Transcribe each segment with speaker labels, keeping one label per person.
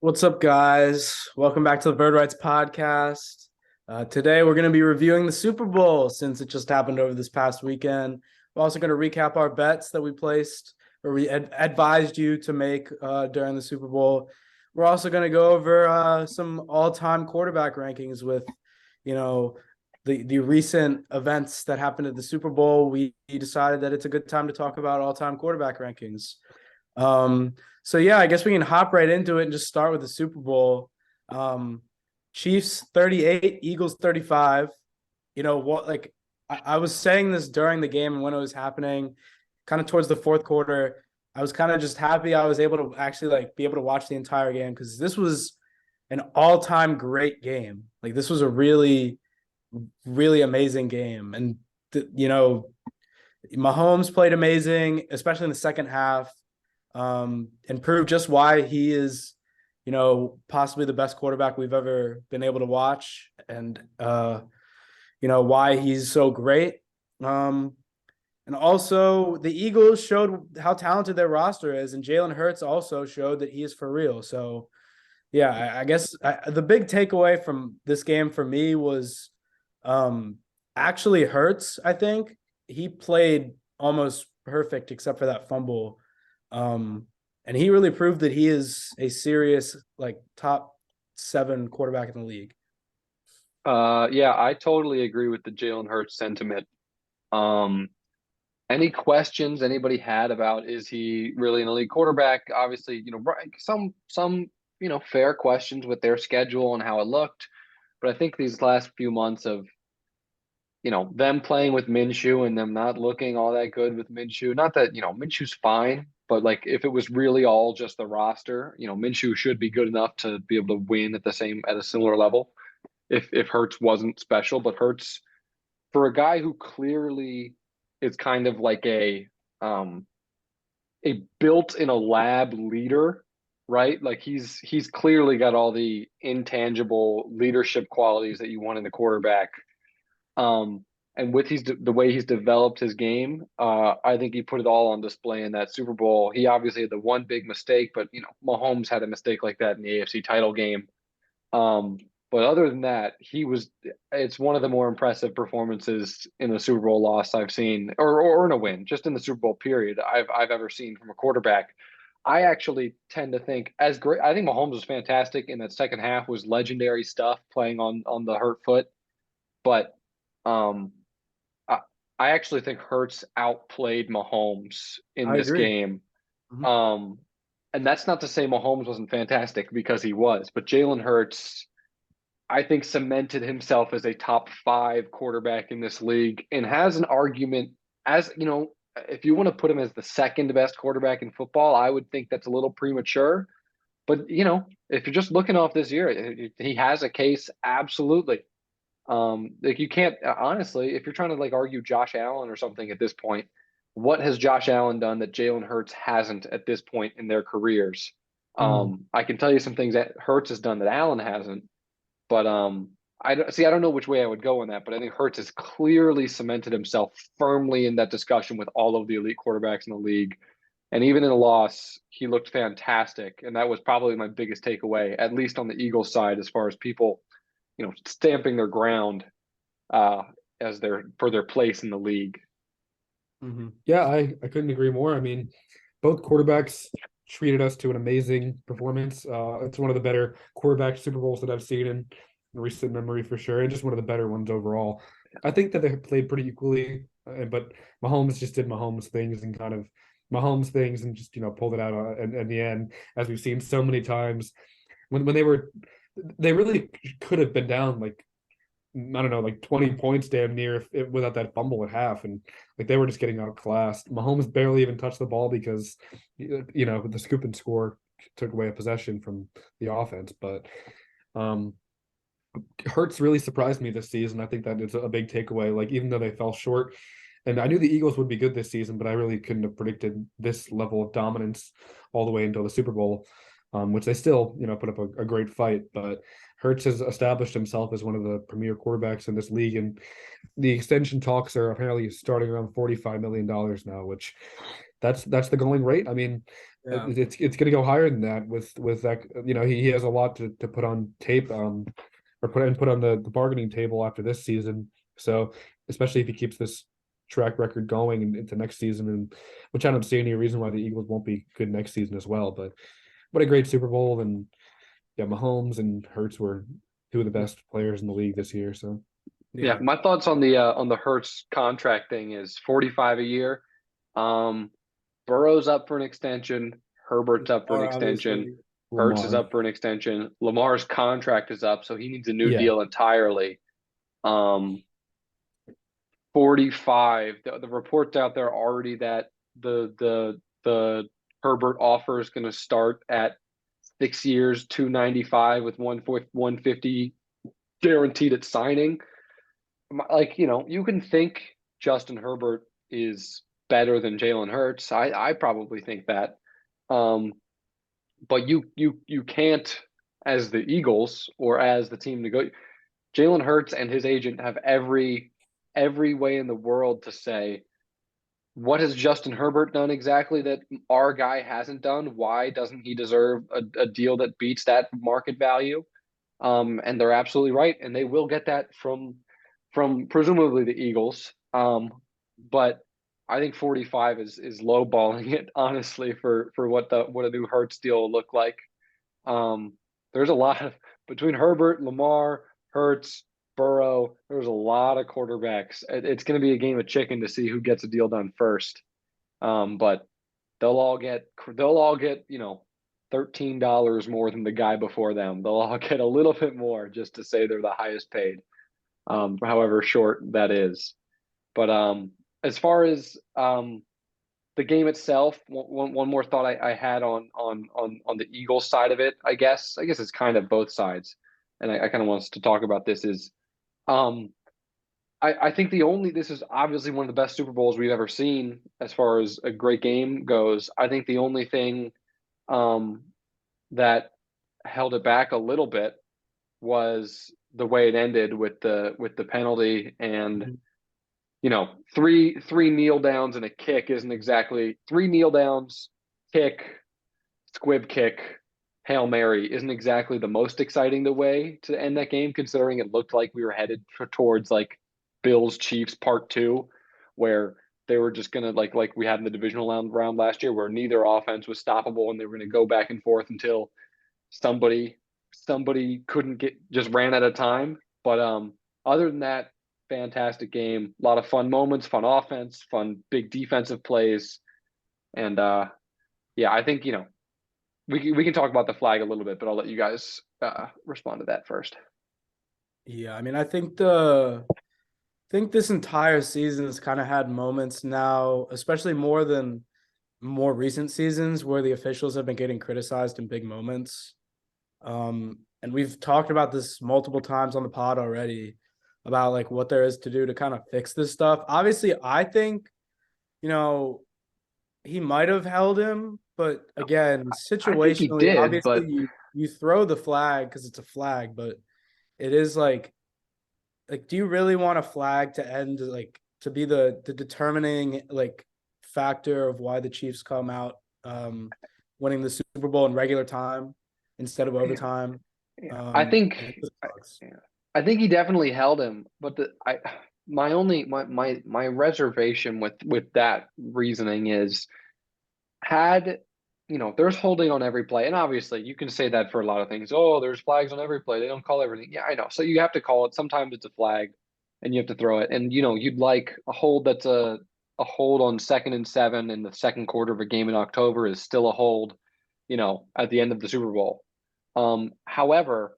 Speaker 1: What's up, guys? Welcome back to the Bird Rights Podcast. Today, we're going to be reviewing the Super Bowl since it just happened over this past weekend. We're also going to recap our bets that we placed or we advised you to make during the Super Bowl. We're also going to go over some all-time quarterback rankings with, the recent events that happened at the Super Bowl. We decided that it's a good time to talk about all-time quarterback rankings. So yeah, I guess we can hop right into it and just start with the Super Bowl. Chiefs 38, Eagles 35. You know what? Like I was saying this during the game and when it was happening, kind of towards the fourth quarter. I was kind of just happy I was able to actually be able to watch the entire game because this was an all-time great game. Like this was a really, really amazing game, and Mahomes played amazing, especially in the second half, and proved just why he is, possibly the best quarterback we've ever been able to watch, and why he's so great. And also the Eagles showed how talented their roster is, and Jalen Hurts also showed that he is for real. So yeah, I guess the big takeaway from this game for me was actually Hurts. I think he played almost perfect except for that fumble. And he really proved that he is a serious top 7 quarterback in the league.
Speaker 2: Yeah, I totally agree with the Jalen Hurts sentiment. Any questions anybody had about is he really an elite quarterback? Obviously, some fair questions with their schedule and how it looked, but I think these last few months of them playing with Minshew and them not looking all that good with Minshew. Not that Minshew's fine, but like if it was really all just the roster, Minshew should be good enough to be able to win at a similar level. If Hurts wasn't special, but Hurts, for a guy who clearly is kind of like a built in a lab leader, right? Like he's clearly got all the intangible leadership qualities that you want in a quarterback. And with the way he's developed his game, I think he put it all on display in that Super Bowl. He obviously had the one big mistake, but Mahomes had a mistake like that in the AFC title game. But other than that, it's one of the more impressive performances in a Super Bowl loss I've seen, or in a win, just in the Super Bowl period I've ever seen from a quarterback. I actually tend to think as great. I think Mahomes was fantastic in that second half, was legendary stuff playing on the hurt foot. But um, I, I actually think Hurts outplayed Mahomes in
Speaker 1: I
Speaker 2: this
Speaker 1: agree.
Speaker 2: game.
Speaker 1: Mhm.
Speaker 2: Um, and that's not to say Mahomes wasn't fantastic because he was, but Jalen Hurts, I think, cemented himself as a top 5 quarterback in this league and has an argument as, if you want to put him as the second best quarterback in football, I would think that's a little premature. But, if you're just looking off this year, he has a case, absolutely. Like you can't honestly, if you're trying to argue Josh Allen or something at this point, what has Josh Allen done that Jalen Hurts hasn't at this point in their careers?
Speaker 1: Mhm.
Speaker 2: I can tell you some things that Hurts has done that Allen hasn't, but I don't know which way I would go on that, but I think Hurts has clearly cemented himself firmly in that discussion with all of the elite quarterbacks in the league. And even in a loss, he looked fantastic, and that was probably my biggest takeaway, at least on the Eagles side, as far as people stamping their ground uh, as for their place in the league.
Speaker 3: Yeah, I couldn't agree more. I mean, both quarterbacks treated us to an amazing performance. It's one of the better quarterback Super Bowls that I've seen in recent memory for sure, and just one of the better ones overall. I think that they played pretty equally, but Mahomes just did Mahomes things and kind of Mahomes things and just pulled it out in the end, as we've seen so many times when they really could have been down I don't know, 20 points damn near without that fumble at half. And they were just getting outclassed. Mahomes barely even touched the ball because, the scoop and score took away a possession from the offense. But Hurts really surprised me this season. I think that is a big takeaway. Even though they fell short, and I knew the Eagles would be good this season, but I really couldn't have predicted this level of dominance all the way until the Super Bowl, which they still, put up a great fight. But Hurts has established himself as one of the premier quarterbacks in this league, and the extension talks are apparently starting around $45 million now, which that's the going rate. I mean,
Speaker 1: Yeah.
Speaker 3: It's going to go higher than that with that. He has a lot to put on tape, or put on the bargaining table after this season. So especially if he keeps this track record going into next season, and which I don't see any reason why the Eagles won't be good next season as well. But what a great Super Bowl, and yeah, Mahomes and Hurts were two of the best players in the league this year. So
Speaker 2: Yeah, my thoughts on the Hurts contract thing is 45 a year. Burrow's up for an extension. Herbert's up for an
Speaker 1: Lamar,
Speaker 2: extension.
Speaker 1: obviously.
Speaker 2: Hurts is
Speaker 3: Lamar,
Speaker 2: up for an extension. Lamar's contract is up, so he needs a new
Speaker 3: yeah,
Speaker 2: deal entirely. 45. The reports out there already that the Herbert offer is going to start at 6 years, 295 with 150 guaranteed at signing. Like, you can think Justin Herbert is better than Jalen Hurts. I probably think that. But you can't, as the Eagles or as the team Jalen Hurts and his agent have every way in the world to say, what has Justin Herbert done exactly that our guy hasn't done? Why doesn't he deserve a deal that beats that market value? And they're absolutely right, and they will get that from presumably the Eagles. But I think 45 is lowballing it, honestly, for what a new Hurts deal will look like. There's a lot of between Herbert, Lamar, Hurts, Burrow. There's a lot of quarterbacks. It's going to be a game of chicken to see who gets a deal done first. But they'll all get $13 more than the guy before them. They'll all get a little bit more just to say they're the highest paid, however short that is. But as far as the game itself, one more thought I had on the Eagles side of it, I guess it's kind of both sides, and I kind of want us to talk about this is, I think this is obviously one of the best Super Bowls we've ever seen as far as a great game goes. I think the only thing that held it back a little bit was the way it ended with the penalty and three kneel downs and a kick isn't exactly three kneel downs, kick, squib kick, Hail Mary isn't exactly the most exciting the way to end that game, considering it looked like we were headed towards like Bills Chiefs part 2, where they were just gonna like we had in the divisional round last year, where neither offense was stoppable and they were gonna go back and forth until somebody couldn't just ran out of time. But other than that, fantastic game, a lot of fun moments, fun offense, fun big defensive plays, and yeah, I think we can talk about the flag a little bit, but I'll let you guys respond to that first.
Speaker 1: Yeah, I mean, I think this entire season has kind of had moments now, especially more than more recent seasons, where the officials have been getting criticized in big moments. And we've talked about this multiple times on the pod already about like what there is to do to kind of fix this stuff. Obviously, I think, he might have held him, but again, situationally,
Speaker 2: did,
Speaker 1: obviously
Speaker 2: but
Speaker 1: you throw the flag because it's a flag, but it is like, do you really want a flag to end, like, to be the determining like factor of why the Chiefs come out winning the Super Bowl in regular time instead of overtime?
Speaker 2: Yeah. I think he definitely held him, but my reservation with that reasoning is, had there's holding on every play, and obviously you can say that for a lot of things. Oh, there's flags on every play, they don't call everything. Yeah, I know. So you have to call it. Sometimes it's a flag and you have to throw it, and you'd like a hold that's a hold on 2nd and 7 in the second quarter of a game in October is still a hold at the end of the Super Bowl. However,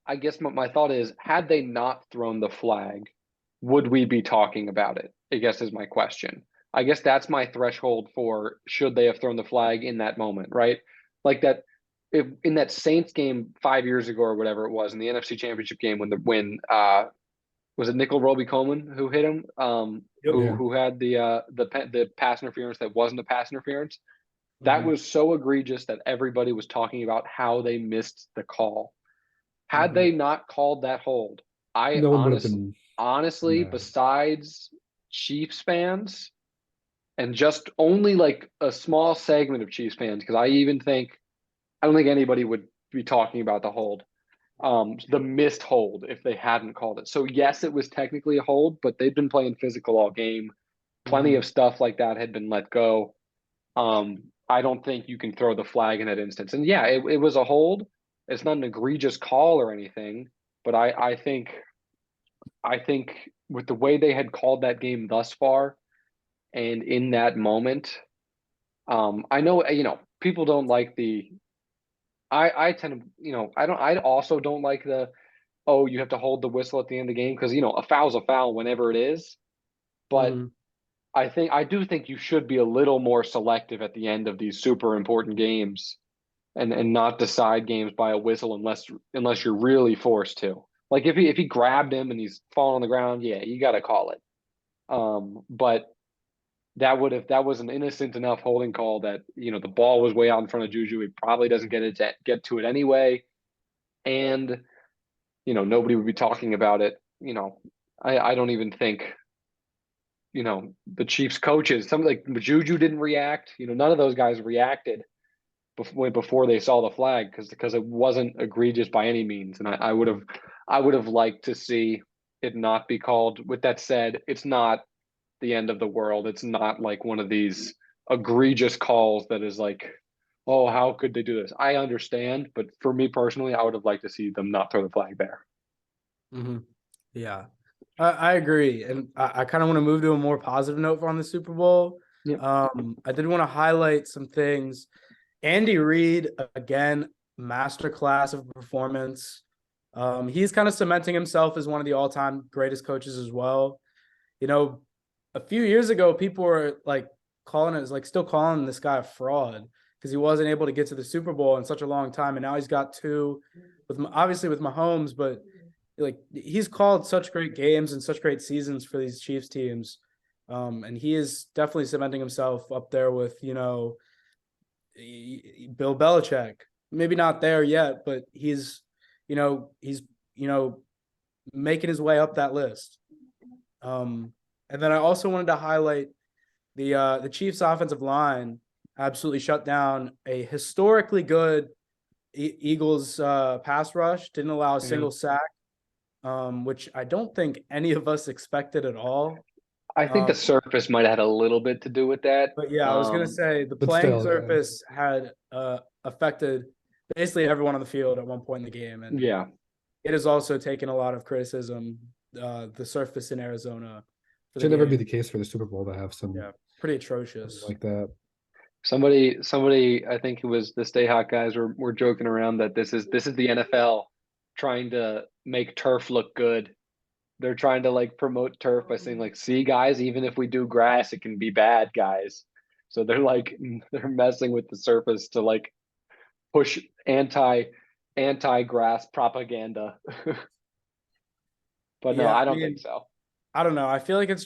Speaker 2: I guess my thought is, had they not thrown the flag, would we be talking about it? I guess is my question. I guess that's my threshold for should they have thrown the flag in that moment, right? Like that, if in that Saints game 5 years ago or whatever it was in the NFC Championship game when was it Nickel Roby Coleman who hit him, who had the pass interference that wasn't a pass interference. That was so egregious that everybody was talking about how they missed the call. Had they not called that hold,
Speaker 3: no one would have been
Speaker 2: honestly,
Speaker 3: mad.
Speaker 2: besides Chiefs fans and just only like a small segment of Chiefs fans, because I don't think anybody would be talking about the hold, the missed hold if they hadn't called it. So yes, it was technically a hold, but they've been playing physical all game. Plenty of stuff like that had been let go. I don't think you can throw the flag in that instance. And yeah, it was a hold. It's not an egregious call or anything, but I think with the way they had called that game thus far and in that moment, I know, people don't like I tend to, I also don't like oh, you have to hold the whistle at the end of the game, because, a foul's a foul whenever it is. But
Speaker 1: Mhm.
Speaker 2: I do think you should be a little more selective at the end of these super important games, and not decide games by a whistle unless you're really forced to. Like if he grabbed him and he's falling on the ground, yeah, you got to call it. But that was an innocent enough holding call that, the ball was way out in front of Juju. He probably doesn't get to it anyway, and nobody would be talking about it. I don't even think the Chiefs coaches, some like Juju didn't react. None of those guys reacted before they saw the flag, because it wasn't egregious by any means, and I would have liked to see it not be called. With that said, it's not the end of the world. It's not like one of these egregious calls that is like, oh, how could they do this? I understand, but for me personally, I would have liked to see them not throw the flag there.
Speaker 1: Yeah, I agree. And I kind of want to move to a more positive note on the Super Bowl.
Speaker 2: Yep.
Speaker 1: I did want to highlight some things. Andy Reid, again, masterclass of performance. He's kind of cementing himself as one of the all-time greatest coaches as well. A few years ago, people were like still calling this guy a fraud because he wasn't able to get to the Super Bowl in such a long time. And now he's got two obviously with Mahomes, but like he's called such great games and such great seasons for these Chiefs teams. And he is definitely cementing himself up there with, Bill Belichick. Maybe not there yet, but he's making his way up that list. And then I also wanted to highlight the Chiefs offensive line absolutely shut down a historically good Eagles pass rush, didn't allow a single sack, which I don't think any of us expected at all.
Speaker 2: I think the surface might have had a little bit to do with that.
Speaker 1: But yeah, I was going to say the
Speaker 3: but
Speaker 1: playing
Speaker 3: still,
Speaker 1: surface had affected basically everyone on the field at one point in the game. And
Speaker 2: yeah,
Speaker 1: it has also taken a lot of criticism, the surface in Arizona.
Speaker 3: should never be the case for the Super Bowl to have some
Speaker 1: pretty atrocious
Speaker 3: like that.
Speaker 2: somebody, I think it was the Stay Hot guys were joking around that this is the NFL trying to make turf look good. They're trying to like promote turf by saying like, see guys, even if we do grass, it can be bad, guys. So they're messing with the surface to like push anti-grass propaganda. But no, I don't think so.
Speaker 1: I don't know. I feel like it's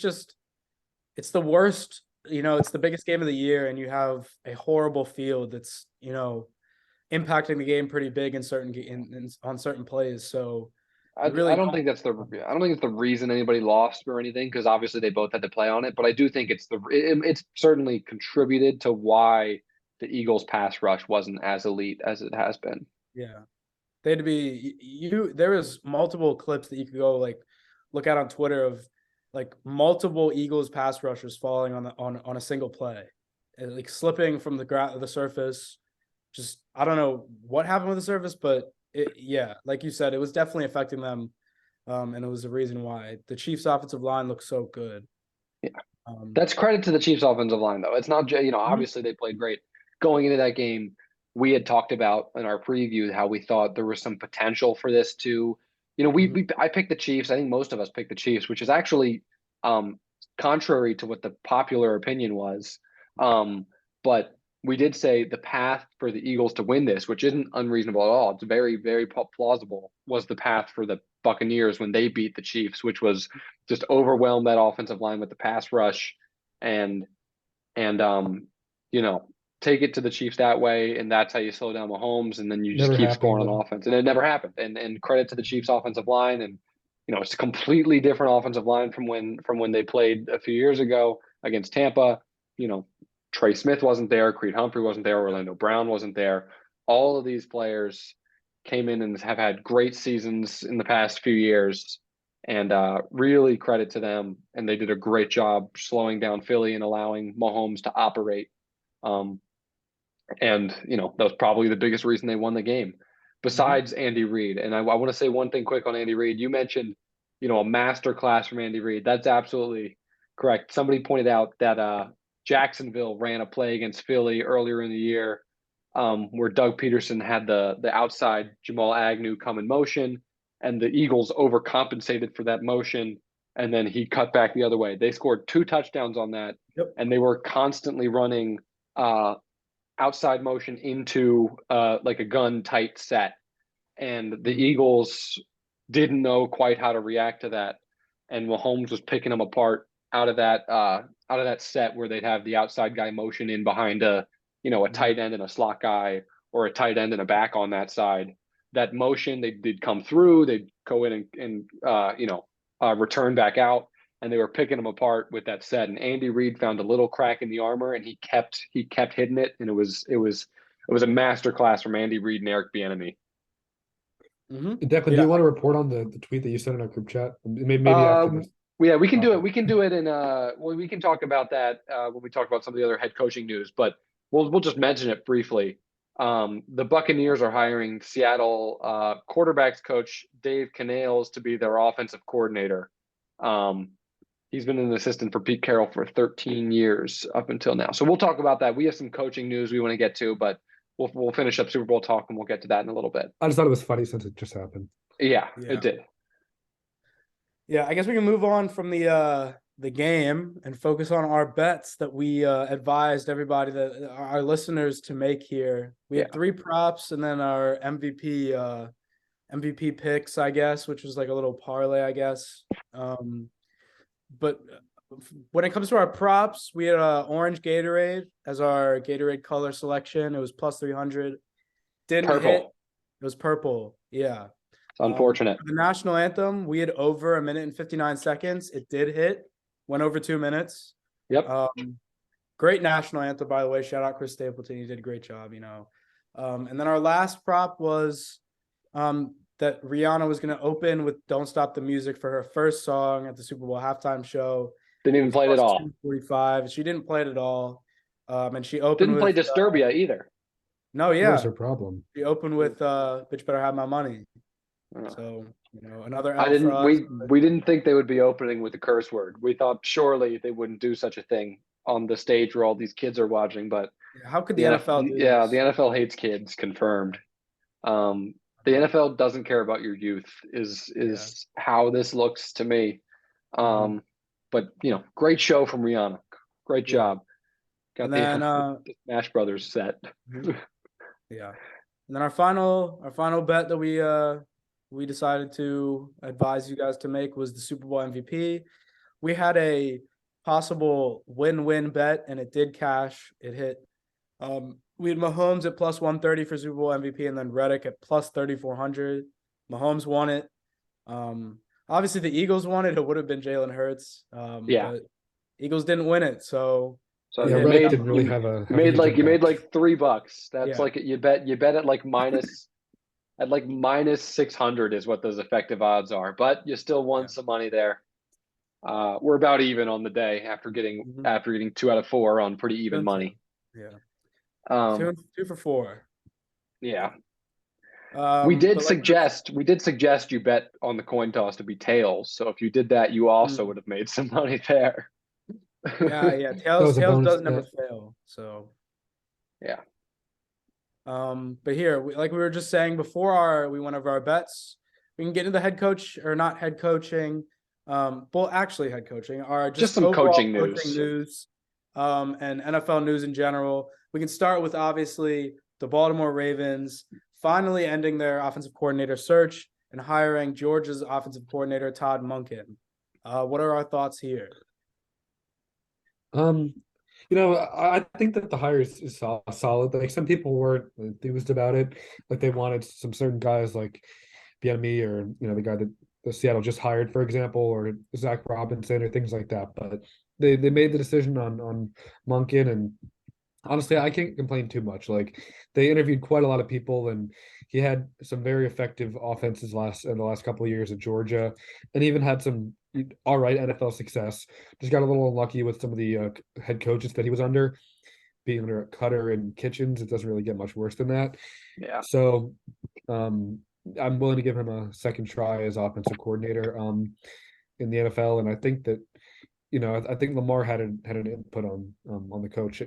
Speaker 1: the worst, it's the biggest game of the year, and you have a horrible field that's, impacting the game pretty big in on certain plays. So
Speaker 2: I don't think it's the reason anybody lost or anything, because obviously they both had to play on it. But I do think it's certainly contributed to why the Eagles pass rush wasn't as elite as it has been.
Speaker 1: Yeah, they had to be there was multiple clips that you could go like look at on Twitter of like multiple Eagles pass rushers falling on a single play, and, like slipping from the surface. Just I don't know what happened with the surface, but like you said, it was definitely affecting them, and it was the reason why the Chiefs' offensive line looked so good.
Speaker 2: Yeah, that's credit to the Chiefs' offensive line, though. It's not obviously they played great going into that game. We had talked about in our preview how we thought there was some potential for this to, I picked the Chiefs. I think most of us picked the Chiefs, which is actually contrary to what the popular opinion was. But we did say the path for the Eagles to win this, which isn't unreasonable at all. It's very, very plausible, was the path for the Buccaneers when they beat the Chiefs, which was just overwhelm that offensive line with the pass rush and take it to the Chiefs that way. And that's how you slow down Mahomes. And then you just keep scoring on offense. And it never happened. And credit to the Chiefs offensive line. And, it's a completely different offensive line from when they played a few years ago against Tampa. Trey Smith wasn't there, Creed Humphrey wasn't there, Orlando Brown wasn't there. All of these players came in and have had great seasons in the past few years, and really credit to them. And they did a great job slowing down Philly and allowing Mahomes to operate. And that was probably the biggest reason they won the game, besides Andy Reid. And I want to say one thing quick on Andy Reid. You mentioned, a master class from Andy Reid. That's absolutely correct. Somebody pointed out that Jacksonville ran a play against Philly earlier in the year, where Doug Peterson had the outside Jamal Agnew come in motion, and the Eagles overcompensated for that motion, and then he cut back the other way. They scored 2 touchdowns on that, and they were constantly running outside motion into like a gun tight set, and the Eagles didn't know quite how to react to that, and Mahomes was picking them apart out of that set where they'd have the outside guy motion in behind a tight end and a slot guy, or a tight end and a back on that side. That motion, they'd come through, they'd go in and return back out, and they were picking them apart with that set. And Andy Reid found a little crack in the armor, and he kept hitting it, and it was a master class from Andy Reid and Eric Bieniemy.
Speaker 3: Declan, do you want to report on the tweet that you sent in our group chat? Maybe after this.
Speaker 2: Yeah, we can do it. We can do it in we can talk about that when we talk about some of the other head coaching news, but we'll just mention it briefly. The Buccaneers are hiring Seattle quarterbacks coach Dave Canales to be their offensive coordinator. He's been an assistant for Pete Carroll for 13 years up until now. So we'll talk about that. We have some coaching news we want to get to, but we'll finish up Super Bowl talk, and we'll get to that in a little bit.
Speaker 3: I just thought it was funny since it just happened.
Speaker 2: Yeah. It did.
Speaker 1: Yeah, I guess we can move on from the game and focus on our bets that we advised everybody, that our listeners, to make here. We had 3 props, and then our MVP picks, I guess, which was like a little parlay, I guess. But when it comes to our props, we had orange Gatorade as our Gatorade color selection. It was plus 300. Didn't
Speaker 2: purple.
Speaker 1: hit. It was purple. Yeah.
Speaker 2: It's unfortunate.
Speaker 1: The national anthem, we had over 1 minute and 59 seconds. It did hit. Went over 2 minutes.
Speaker 2: Yep.
Speaker 1: Great national anthem, by the way. Shout out Chris Stapleton. He did a great job, And then our last prop was that Rihanna was going to open with "Don't Stop the Music" for her first song at the Super Bowl halftime show.
Speaker 2: Didn't even play it at all.
Speaker 1: 245. She didn't play it at all. And she opened
Speaker 2: Didn't play Disturbia either.
Speaker 1: No, yeah.
Speaker 3: That was her problem.
Speaker 1: She opened with "Bitch Better Have My Money." So, another L
Speaker 2: we didn't think they would be opening with a curse word. We thought surely they wouldn't do such a thing on the stage where all these kids are watching, but
Speaker 1: how could the NFL do
Speaker 2: this?
Speaker 1: The
Speaker 2: NFL hates kids, confirmed. The NFL doesn't care about your youth is how this looks to me. But great show from Rihanna. Great job. Got the Smash Brothers set.
Speaker 1: Yeah. And then our final bet that we decided to advise you guys to make was the Super Bowl MVP. We had a possible win-win bet, and it did cash. It hit. We had Mahomes at plus 130 for Super Bowl MVP, and then Reddick at plus 3,400. Mahomes won it. Obviously, the Eagles won it. It would have been Jalen Hurts. But Eagles didn't win it, so
Speaker 3: Reddick didn't really have a.
Speaker 2: You made like $3. That's like you bet at like minus. At like minus 600 is what those effective odds are, but you still won some money there. We're about even on the day after getting 2 out of 4 on pretty even money.
Speaker 1: Yeah. 2 for 4.
Speaker 2: Yeah. We did suggest you bet on the coin toss to be tails. So if you did that, you also would have made some money there.
Speaker 1: Yeah. Tails does never fail. So
Speaker 2: yeah.
Speaker 1: But here, like we were just saying before we went over our bets, we can get into head coach or not head coaching. Actually head coaching, are just
Speaker 2: some coaching news.
Speaker 1: And NFL news in general. We can start with obviously the Baltimore Ravens finally ending their offensive coordinator search and hiring Georgia's offensive coordinator, Todd Monken. What are our thoughts here?
Speaker 3: I think that the hire is solid. Like, some people weren't enthused about it. Like, they wanted some certain guys like Bieniemy or the guy that the Seattle just hired, for example, or Zach Robinson or things like that. But they made the decision on Monken, and honestly, I can't complain too much. Like they interviewed quite a lot of people, and he had some very effective offenses in the last couple of years at Georgia, and even had some all right NFL success. Just got a little unlucky with some of the head coaches that he was under, being under Cutter and Kitchens. It doesn't really get much worse than that.
Speaker 2: Yeah.
Speaker 3: So, I'm willing to give him a second try as offensive coordinator in the NFL, and I think that I think Lamar had an input on the coach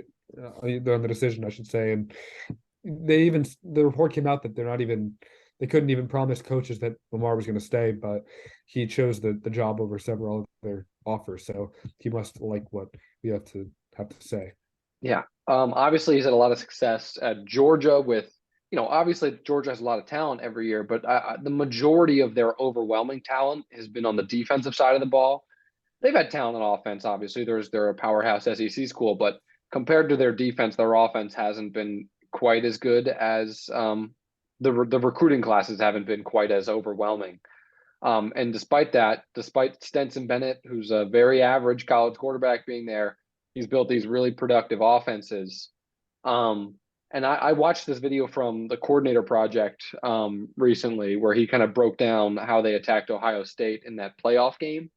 Speaker 3: on the decision, I should say, and the report came out that they couldn't even promise coaches that Lamar was going to stay, but he chose the job over several other offers, so he must like what we have to say.
Speaker 2: Yeah. Obviously he's had a lot of success at Georgia with, obviously Georgia has a lot of talent every year, but the majority of their overwhelming talent has been on the defensive side of the ball. They've had talent on offense, obviously. They're a powerhouse SEC school, but compared to their defense, their offense hasn't been quite as good as the recruiting classes haven't been quite as overwhelming. And despite that, despite Stetson Bennett, who's a very average college quarterback, being there, he's built these really productive offenses. And I watched this video from the Coordinator Project recently, where he kind of broke down how they attacked Ohio State in that playoff game.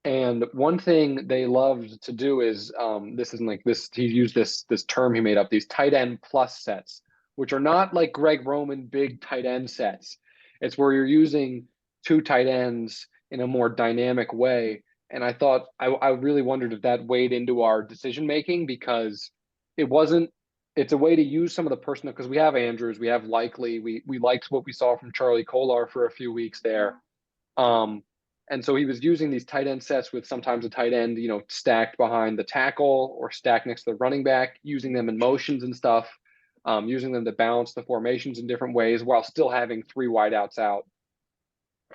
Speaker 2: And one thing they loved to do is this isn't like this. He used this term he made up, these tight end plus sets, which are not like Greg Roman big tight end sets. It's where you're using two tight ends in a more dynamic way. And I thought I really wondered if that weighed into our decision making, because it wasn't. It's a way to use some of the personnel, because we have Andrews, we have Likely, we liked what we saw from Charlie Kolar for a few weeks there. And so he was using these tight end sets with sometimes a tight end, stacked behind the tackle or stacked next to the running back, using them in motions and stuff, using them to balance the formations in different ways while still having three wideouts out,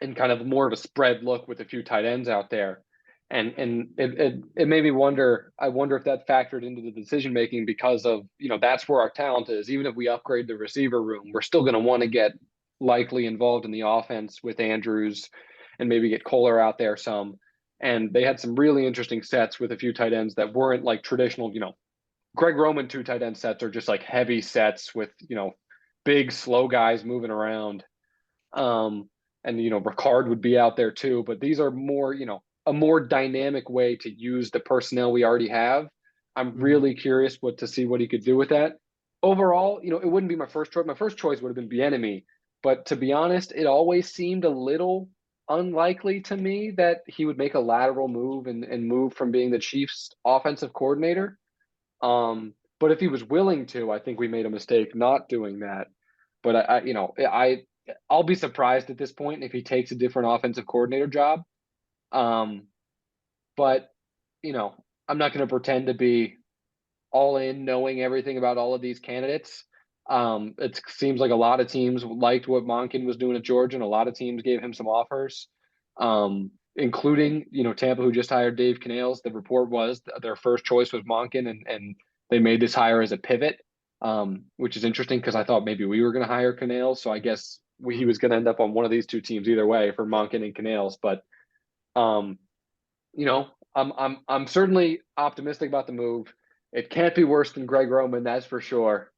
Speaker 2: and kind of more of a spread look with a few tight ends out there. And it made me wonder. I wonder if that factored into the decision making, because of that's where our talent is. Even if we upgrade the receiver room, we're still going to want to get Likely involved in the offense with Andrews, and maybe get Kohler out there some. And they had some really interesting sets with a few tight ends that weren't like traditional, Greg Roman two tight end sets are just like heavy sets with, big, slow guys moving around. And, Ricard would be out there too, but these are more, a more dynamic way to use the personnel we already have. I'm really curious to see what he could do with that. Overall, it wouldn't be my first choice. My first choice would have been Bieniemy, but to be honest, it always seemed a little unlikely to me that he would make a lateral move and move from being the Chiefs offensive coordinator. But if he was willing to, I think we made a mistake not doing that. But I'll be surprised at this point if he takes a different offensive coordinator job. But I'm not going to pretend to be all in, knowing everything about all of these candidates. It seems like a lot of teams liked what Monken was doing at Georgia, and a lot of teams gave him some offers, including, Tampa, who just hired Dave Canales. The report was their first choice was Monken, and they made this hire as a pivot, which is interesting because I thought maybe we were going to hire Canales. So I guess he was going to end up on one of these two teams either way, for Monken and Canales. But, I'm certainly optimistic about the move. It can't be worse than Greg Roman, that's for sure.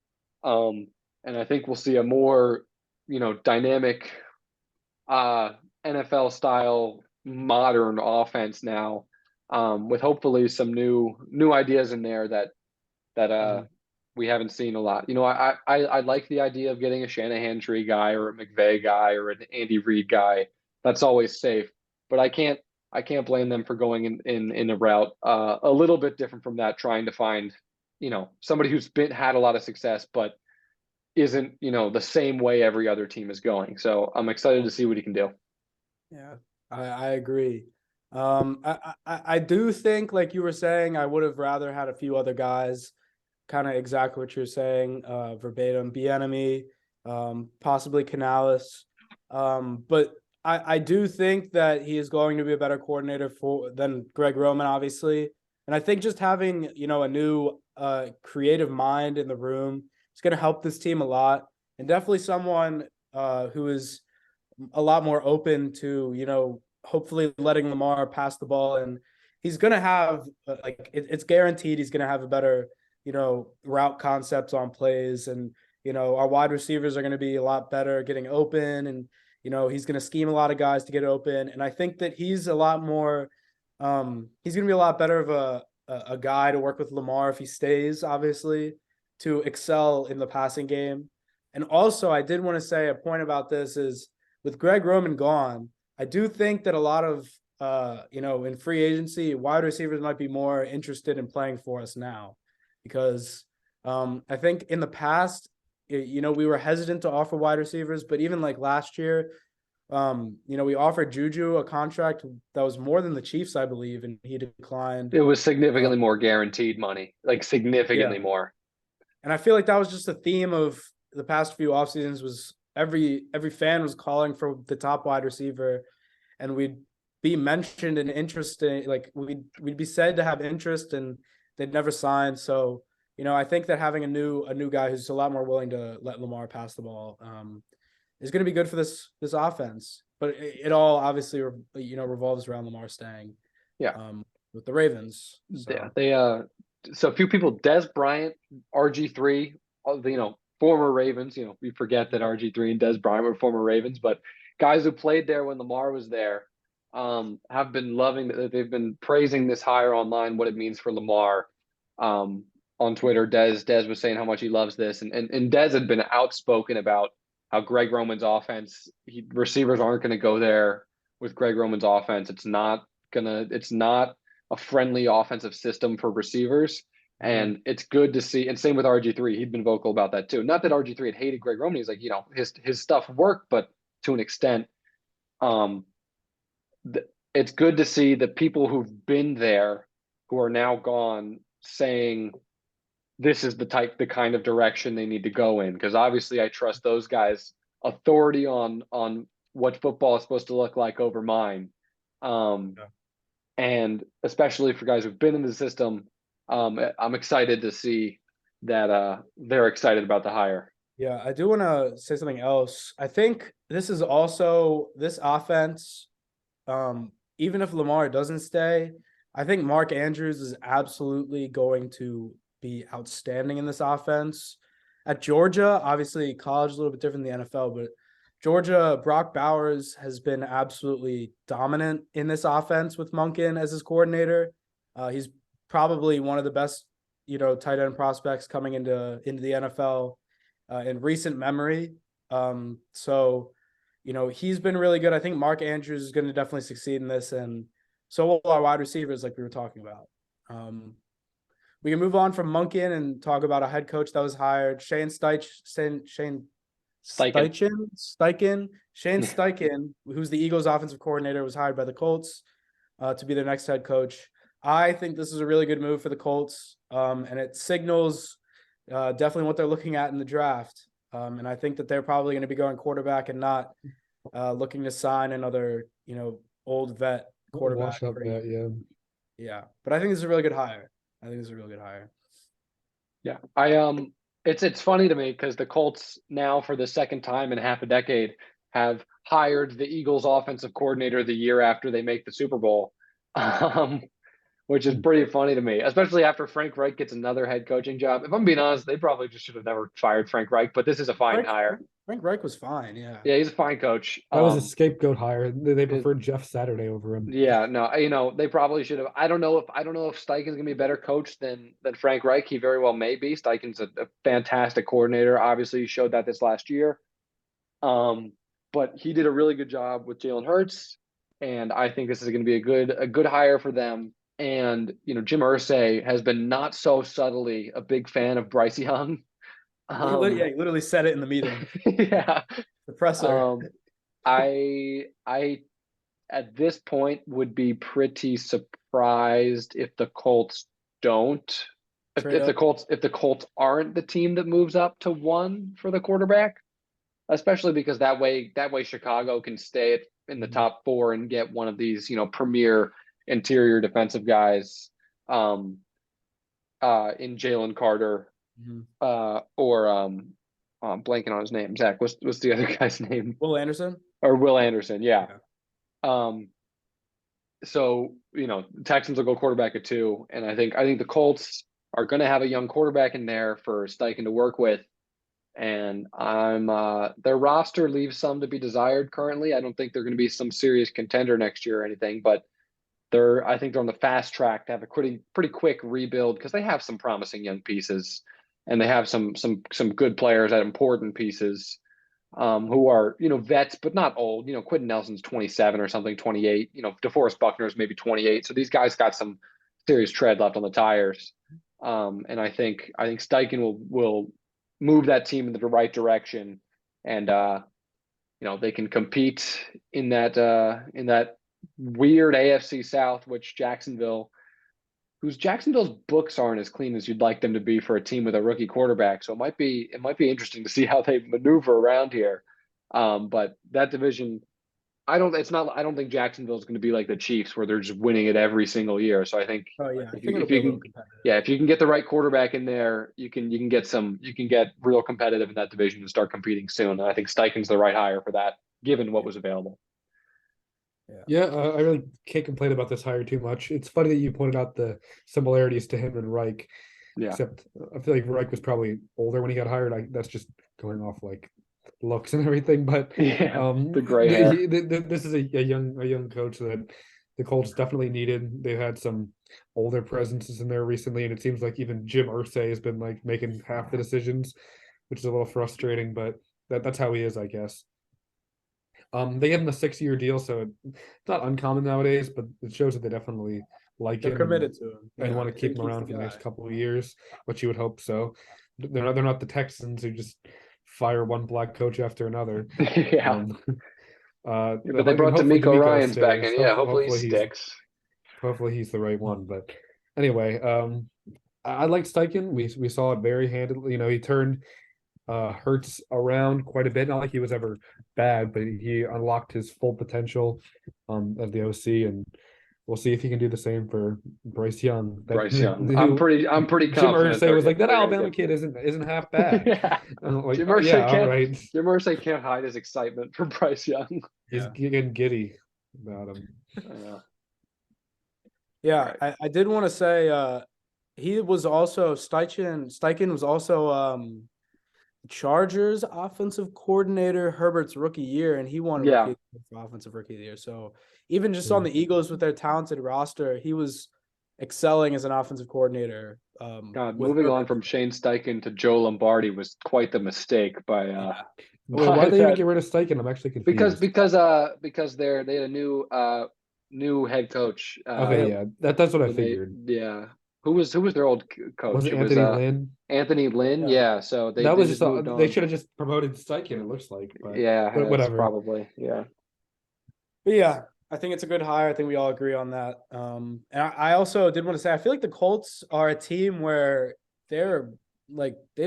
Speaker 2: And I think we'll see a more, dynamic, NFL style modern offense now, with hopefully some new ideas in there that we haven't seen a lot. I like the idea of getting a Shanahan tree guy or a McVay guy or an Andy Reid guy. That's always safe, but I can't blame them for going in a route a little bit different from that, trying to find, somebody who's had a lot of success, but isn't, the same way every other team is going. So I'm excited to see what he can do.
Speaker 1: Yeah, I agree. I do think, like you were saying, I would have rather had a few other guys, kind of exactly what you're saying, verbatim, Bieniemy, possibly Canales. But I do think that he is going to be a better coordinator than Greg Roman, obviously. And I think just having, a new creative mind in the room is going to help this team a lot. And definitely someone who is a lot more open to, hopefully letting Lamar pass the ball and he's gonna have it's guaranteed he's gonna have a better route concepts on plays, and our wide receivers are gonna be a lot better getting open, and he's gonna scheme a lot of guys to get open, and I think that he's a lot more he's gonna be a lot better of a guy to work with Lamar if he stays, obviously, to excel in the passing game. And also, I did want to say a point about this is with Greg Roman gone, I do think that a lot of in free agency, wide receivers might be more interested in playing for us now, because I think in the past, we were hesitant to offer wide receivers, but even like last year, we offered Juju a contract that was more than the Chiefs, I believe, and he declined.
Speaker 2: It was significantly more guaranteed money, like significantly more.
Speaker 1: And I feel like that was just a theme of the past few off seasons, was every fan was calling for the top wide receiver, and we'd be mentioned and interesting, like we'd be said to have interest, and they'd never signed. So, I think that having a new guy who's a lot more willing to let Lamar pass the ball is going to be good for this offense. But it all obviously revolves around Lamar staying.
Speaker 2: Yeah.
Speaker 1: With the Ravens. So.
Speaker 2: Yeah, they so a few people, Dez Bryant, RG3, former Ravens. We forget that RG3 and Dez Bryant were former Ravens, but guys who played there when Lamar was there have been loving that. They've been praising this hire online, what it means for Lamar. On Twitter, Dez was saying how much he loves this, and Dez had been outspoken about how Greg Roman's offense, receivers aren't going to go there with Greg Roman's offense. It's not a friendly offensive system for receivers. And it's good to see. And same with RG3. He'd been vocal about that too. Not that RG3 had hated Greg Roman. He's like, his stuff worked, but to an extent. It's good to see the people who've been there, who are now gone, saying this is the kind of direction they need to go in. Because obviously I trust those guys' authority on what football is supposed to look like over mine. And especially for guys who've been in the system, I'm excited to see that they're excited about the hire.
Speaker 1: Yeah, I do want to say something else. I think this is also this offense, even if Lamar doesn't stay, I think Mark Andrews is absolutely going to be outstanding in this offense. At Georgia, obviously college is a little bit different than the NFL, but Georgia, Brock Bowers has been absolutely dominant in this offense with Monken as his coordinator. He's probably one of the best, tight end prospects coming into the NFL in recent memory. So, he's been really good. I think Mark Andrews is going to definitely succeed in this, and so will our wide receivers, like we were talking about. We can move on from Monken and talk about a head coach that was hired, Shane Steichen, who's the Eagles offensive coordinator, was hired by the Colts to be their next head coach. I think this is a really good move for the Colts, and it signals definitely what they're looking at in the draft. And I think that they're probably going to be going quarterback and not looking to sign another, old vet quarterback. Yeah. But I think this is a really good hire.
Speaker 2: Yeah. It's funny to me because the Colts now, for the second time in half a decade, have hired the Eagles offensive coordinator the year after they make the Super Bowl, which is pretty funny to me, especially after Frank Reich gets another head coaching job. If I'm being honest, they probably just should have never fired Frank Reich, but this is a fine hire.
Speaker 1: Frank Reich was fine, yeah.
Speaker 2: Yeah, he's a fine coach.
Speaker 3: That was a scapegoat hire. They preferred Jeff Saturday over him.
Speaker 2: Yeah, no, they probably should have. I don't know if Steichen's gonna be a better coach than Frank Reich. He very well may be. Steichen's a fantastic coordinator. Obviously, he showed that this last year. But he did a really good job with Jalen Hurts, and I think this is going to be a good hire for them. And Jim Irsay has been not so subtly a big fan of Bryce Young.
Speaker 1: He literally said it in the meeting.
Speaker 2: Yeah,
Speaker 1: the presser.
Speaker 2: I at this point would be pretty surprised if the Colts don't. If the Colts aren't the team that moves up to 1 for the quarterback, especially because that way Chicago can stay in the top 4 and get one of these premier interior defensive guys in Jalen Carter or I'm blanking on his name. Zach, what's the other guy's name?
Speaker 1: Will Anderson.
Speaker 2: Or Will Anderson, yeah. so Texans will go quarterback at 2, and I think the Colts are going to have a young quarterback in there for Steichen to work with, and their roster leaves some to be desired currently. I don't think they're going to be some serious contender next year or anything, but I think they're on the fast track to have a pretty quick rebuild because they have some promising young pieces, and they have some good players at important pieces. Who are vets but not old. Quentin Nelson's 27 or something, 28. DeForest Buckner's maybe 28. So these guys got some serious tread left on the tires. And I think Steichen will move that team in the right direction, and they can compete in that weird AFC South, which Jacksonville's books aren't as clean as you'd like them to be for a team with a rookie quarterback. So it might be interesting to see how they maneuver around here. But that division, I don't think Jacksonville's going to be like the Chiefs where they're just winning it every single year. So I think
Speaker 1: I think it'll be a little competitive.
Speaker 2: if you can get the right quarterback in there, you can get real competitive in that division and start competing soon. And I think Steichen's the right hire for that, given what was available.
Speaker 3: Yeah, I really can't complain about this hire too much. It's funny that you pointed out the similarities to him and Reich.
Speaker 2: Yeah.
Speaker 3: Except I feel like Reich was probably older when he got hired. That's just going off like looks and everything. But
Speaker 2: the gray hair.
Speaker 3: This is a young coach that the Colts definitely needed. They've had some older presences in there recently, and it seems like even Jim Irsay has been like making half the decisions, which is a little frustrating. But that's how he is, I guess. They gave him a 6-year deal, so it's not uncommon nowadays, but it shows that they definitely like
Speaker 1: They're
Speaker 3: him
Speaker 1: committed to him
Speaker 3: and want to keep him around for the next couple of years, which you would hope so. They're not the Texans who just fire one black coach after another.
Speaker 2: Yeah.
Speaker 3: But
Speaker 2: they brought D'Amico Ryans back in. Yeah, hopefully he sticks.
Speaker 3: Hopefully he's the right one. But anyway, I like Steichen. We saw it very handily. He turned Hurts around quite a bit. Not like he was ever bad, but he unlocked his full potential as the OC, and we'll see if he can do the same for Bryce Young.
Speaker 2: I'm pretty confident.
Speaker 3: Jim Irsay was like, that Alabama kid isn't half bad.
Speaker 2: Yeah.
Speaker 3: Like,
Speaker 2: Jim Irsay can't hide his excitement for Bryce Young.
Speaker 3: He's getting giddy about him.
Speaker 1: Yeah, right. I did want to say he was also Steichen was also Chargers offensive coordinator Herbert's rookie year, and he won offensive rookie of the year. So even just on the Eagles with their talented roster, he was excelling as an offensive coordinator.
Speaker 2: Moving on from Shane Steichen to Joe Lombardi was quite the mistake by
Speaker 3: why they even get rid of Steichen? I'm actually confused.
Speaker 2: Because they had a new head coach.
Speaker 3: That's what I figured.
Speaker 2: Who was their old coach?
Speaker 3: Was it Anthony Lynn?
Speaker 2: Anthony Lynn, yeah. So they
Speaker 3: should have just promoted Steichen. It looks like, but whatever.
Speaker 2: Probably, yeah.
Speaker 1: But yeah, I think it's a good hire. I think we all agree on that. And I also did want to say, I feel like the Colts are a team where they've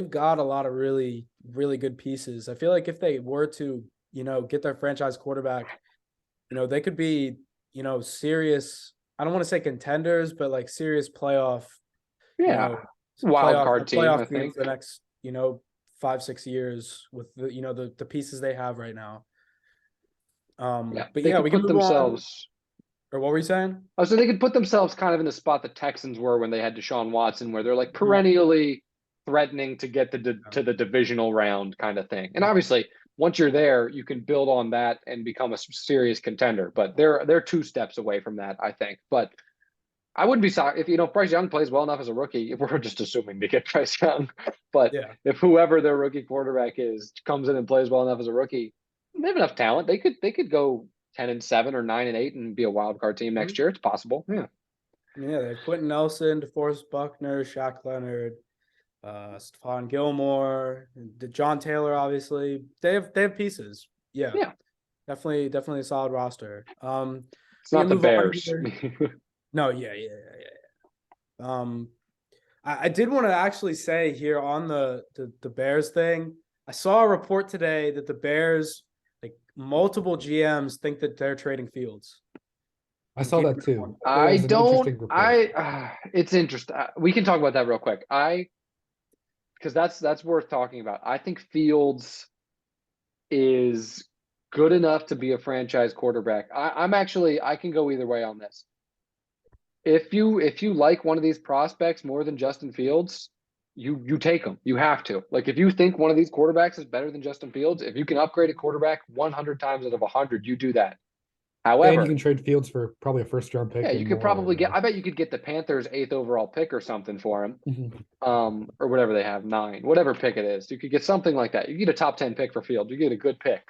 Speaker 1: got a lot of really, really good pieces. I feel like if they were to, get their franchise quarterback, they could be, serious. I don't want to say contenders, but like serious playoff.
Speaker 2: Wild card team. I think
Speaker 1: for the next 5-6 years with the pieces they have right now. But we can move on. Or what were you saying?
Speaker 2: Oh, so they could put themselves kind of in the spot the Texans were when they had Deshaun Watson, where they're like perennially threatening to get to the divisional round kind of thing. And obviously, once you're there, you can build on that and become a serious contender. But they're 2 steps away from that, I think. But I wouldn't be sorry if Bryce Young plays well enough as a rookie. If we're just assuming to get Bryce Young, but if whoever their rookie quarterback is comes in and plays well enough as a rookie, they have enough talent. They could go 10-7 or 9-8 and be a wild card team next year. It's possible. Yeah.
Speaker 1: Yeah, they have Quentin Nelson, DeForest Buckner, Shaq Leonard, Stephon Gilmore, John Taylor. Obviously, they have pieces. Yeah. Definitely a solid roster.
Speaker 2: It's not the Bears.
Speaker 1: No, yeah. I did want to actually say here on the Bears thing, I saw a report today that the Bears, like multiple GMs, think that they're trading Fields.
Speaker 3: I saw that too.
Speaker 2: It's interesting. We can talk about that real quick. Because that's worth talking about. I think Fields is good enough to be a franchise quarterback. I can go either way on this. If you like one of these prospects more than Justin Fields, you take them. You have to. Like, if you think one of these quarterbacks is better than Justin Fields, if you can upgrade a quarterback 100 times out of 100, you do that.
Speaker 3: And you
Speaker 2: However,
Speaker 3: can trade Fields for probably a first-round pick.
Speaker 2: yeah, you
Speaker 3: and
Speaker 2: could
Speaker 3: more,
Speaker 2: probably
Speaker 3: you know.
Speaker 2: I bet you could get the Panthers' 8th overall pick or something for him, or whatever they have, 9, whatever pick it is. You could get something like that. You get a top 10 pick for Fields. You get a good pick.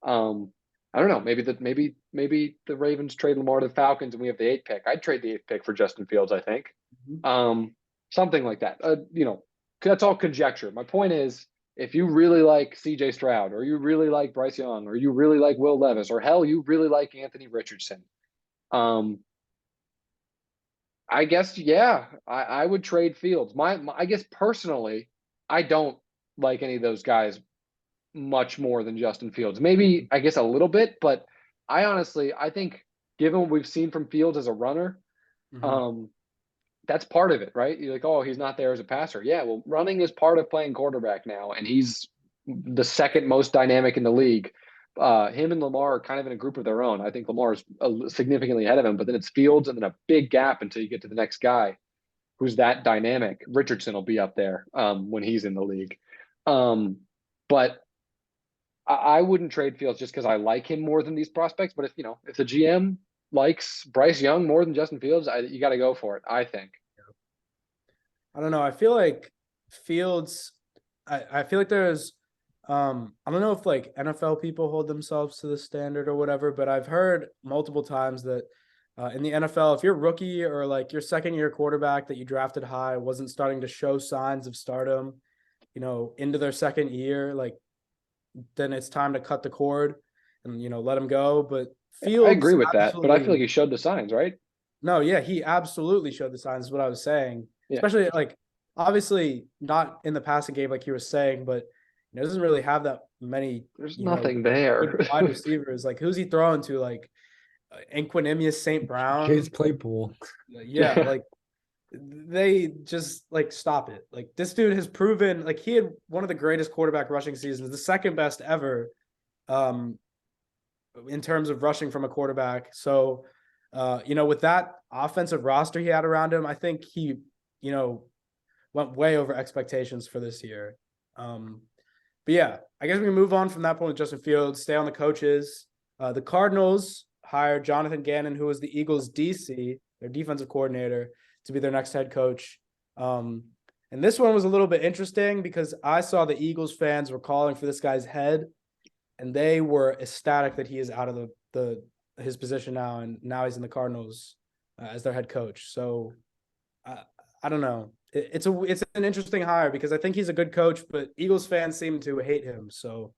Speaker 2: I don't know. Maybe the Ravens trade Lamar to the Falcons and we have the 8th pick. I'd trade the 8th pick for Justin Fields, I think. Something like that. That's all conjecture. My point is, if you really like CJ Stroud, or you really like Bryce Young, or you really like Will Levis, or hell, you really like Anthony Richardson, I guess, yeah, I would trade Fields. I guess personally, I don't like any of those guys much more than Justin Fields. Maybe, I guess, a little bit, but I think given what we've seen from Fields as a runner, that's part of it, right? You're like, oh, he's not there as a passer. Yeah, well, running is part of playing quarterback now, and he's the second most dynamic in the league. Him and Lamar are kind of in a group of their own. I think Lamar is significantly ahead of him, but then it's Fields and then a big gap until you get to the next guy who's that dynamic. Richardson will be up there when he's in the league. But I wouldn't trade Fields just because I like him more than these prospects. But if the GM likes Bryce Young more than Justin Fields, you got to go for it, I think.
Speaker 1: I don't know. I feel like Fields, I feel like there's, I don't know if like NFL people hold themselves to the standard or whatever, but I've heard multiple times that in the NFL, if you're rookie or like your second year quarterback that you drafted high wasn't starting to show signs of stardom, into their second year, like, then it's time to cut the cord and let him go. But Fields,
Speaker 2: I agree with that, but I feel like he showed the signs, right?
Speaker 1: No, yeah, he absolutely showed the signs. Is what I was saying.
Speaker 2: Yeah.
Speaker 1: Especially like obviously not in the passing game like you were saying, but doesn't really have that many.
Speaker 2: There's nothing there.
Speaker 1: Wide receivers, like who's he throwing to? Like Inquinemius St. Brown,
Speaker 3: Chase Claypool.
Speaker 1: Yeah, like they just like stop it. Like this dude has proven like he had one of the greatest quarterback rushing seasons, the second best ever, in terms of rushing from a quarterback. So, with that offensive roster he had around him, I think he, went way over expectations for this year. But yeah, I guess we can move on from that point with Justin Fields, stay on the coaches. The Cardinals hired Jonathan Gannon, who was the Eagles' DC, their defensive coordinator, to be their next head coach. And this one was a little bit interesting because I saw the Eagles fans were calling for this guy's head, and they were ecstatic that he is out of his position now, and now he's in the Cardinals as their head coach. So I don't know. It's an interesting hire because I think he's a good coach, but Eagles fans seem to hate him. So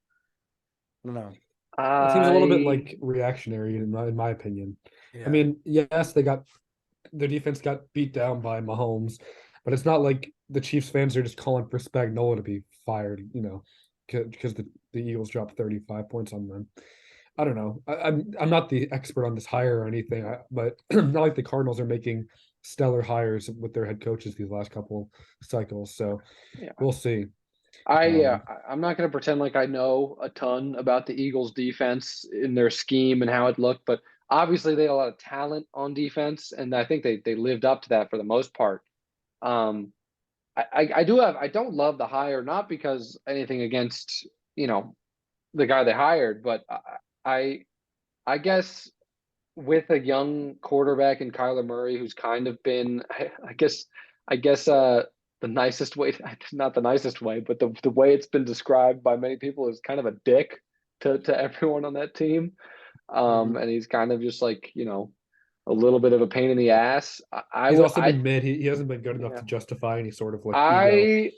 Speaker 1: I don't know.
Speaker 3: It seems a little bit like reactionary in my opinion.
Speaker 1: Yeah.
Speaker 3: I mean, yes, their defense got beat down by Mahomes, but it's not like the Chiefs fans are just calling for Spagnuolo to be fired, because the Eagles dropped 35 points on them. I don't know. I'm not the expert on this hire or anything, but not like the Cardinals are making stellar hires with their head coaches these last couple cycles. So
Speaker 2: yeah.
Speaker 3: We'll see.
Speaker 2: I'm not going to pretend like I know a ton about the Eagles defense in their scheme and how it looked, but obviously they had a lot of talent on defense, and I think they lived up to that for the most part. I don't love the hire, not because anything against, the guy they hired, but I guess with a young quarterback in Kyler Murray, who's kind of been, I guess the nicest way, not the nicest way, but the way it's been described by many people is kind of a dick to everyone on that team. And he's kind of just like, a little bit of a pain in the ass.
Speaker 3: He's also been mid. He hasn't been good enough to justify any sort of like ego.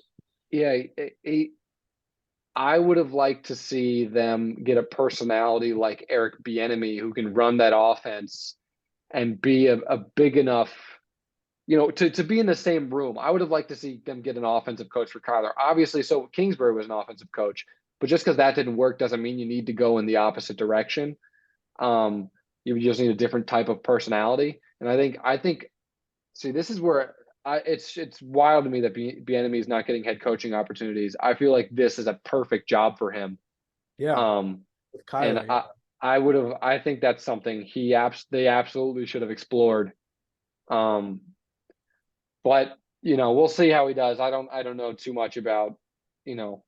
Speaker 2: I would have liked to see them get a personality like Eric Bieniemy, who can run that offense and be a big enough, to be in the same room. I would have liked to see them get an offensive coach for Kyler. Obviously, so Kingsbury was an offensive coach, but just because that didn't work doesn't mean you need to go in the opposite direction. You just need a different type of personality. And I think, see, this is where it's wild to me that Bieniemy is not getting head coaching opportunities. I feel like this is a perfect job for him.
Speaker 1: Yeah. With
Speaker 2: And
Speaker 1: Kyler,
Speaker 2: I think that's something they absolutely should have explored. Um, but we'll see how he does. I don't know too much about, you know,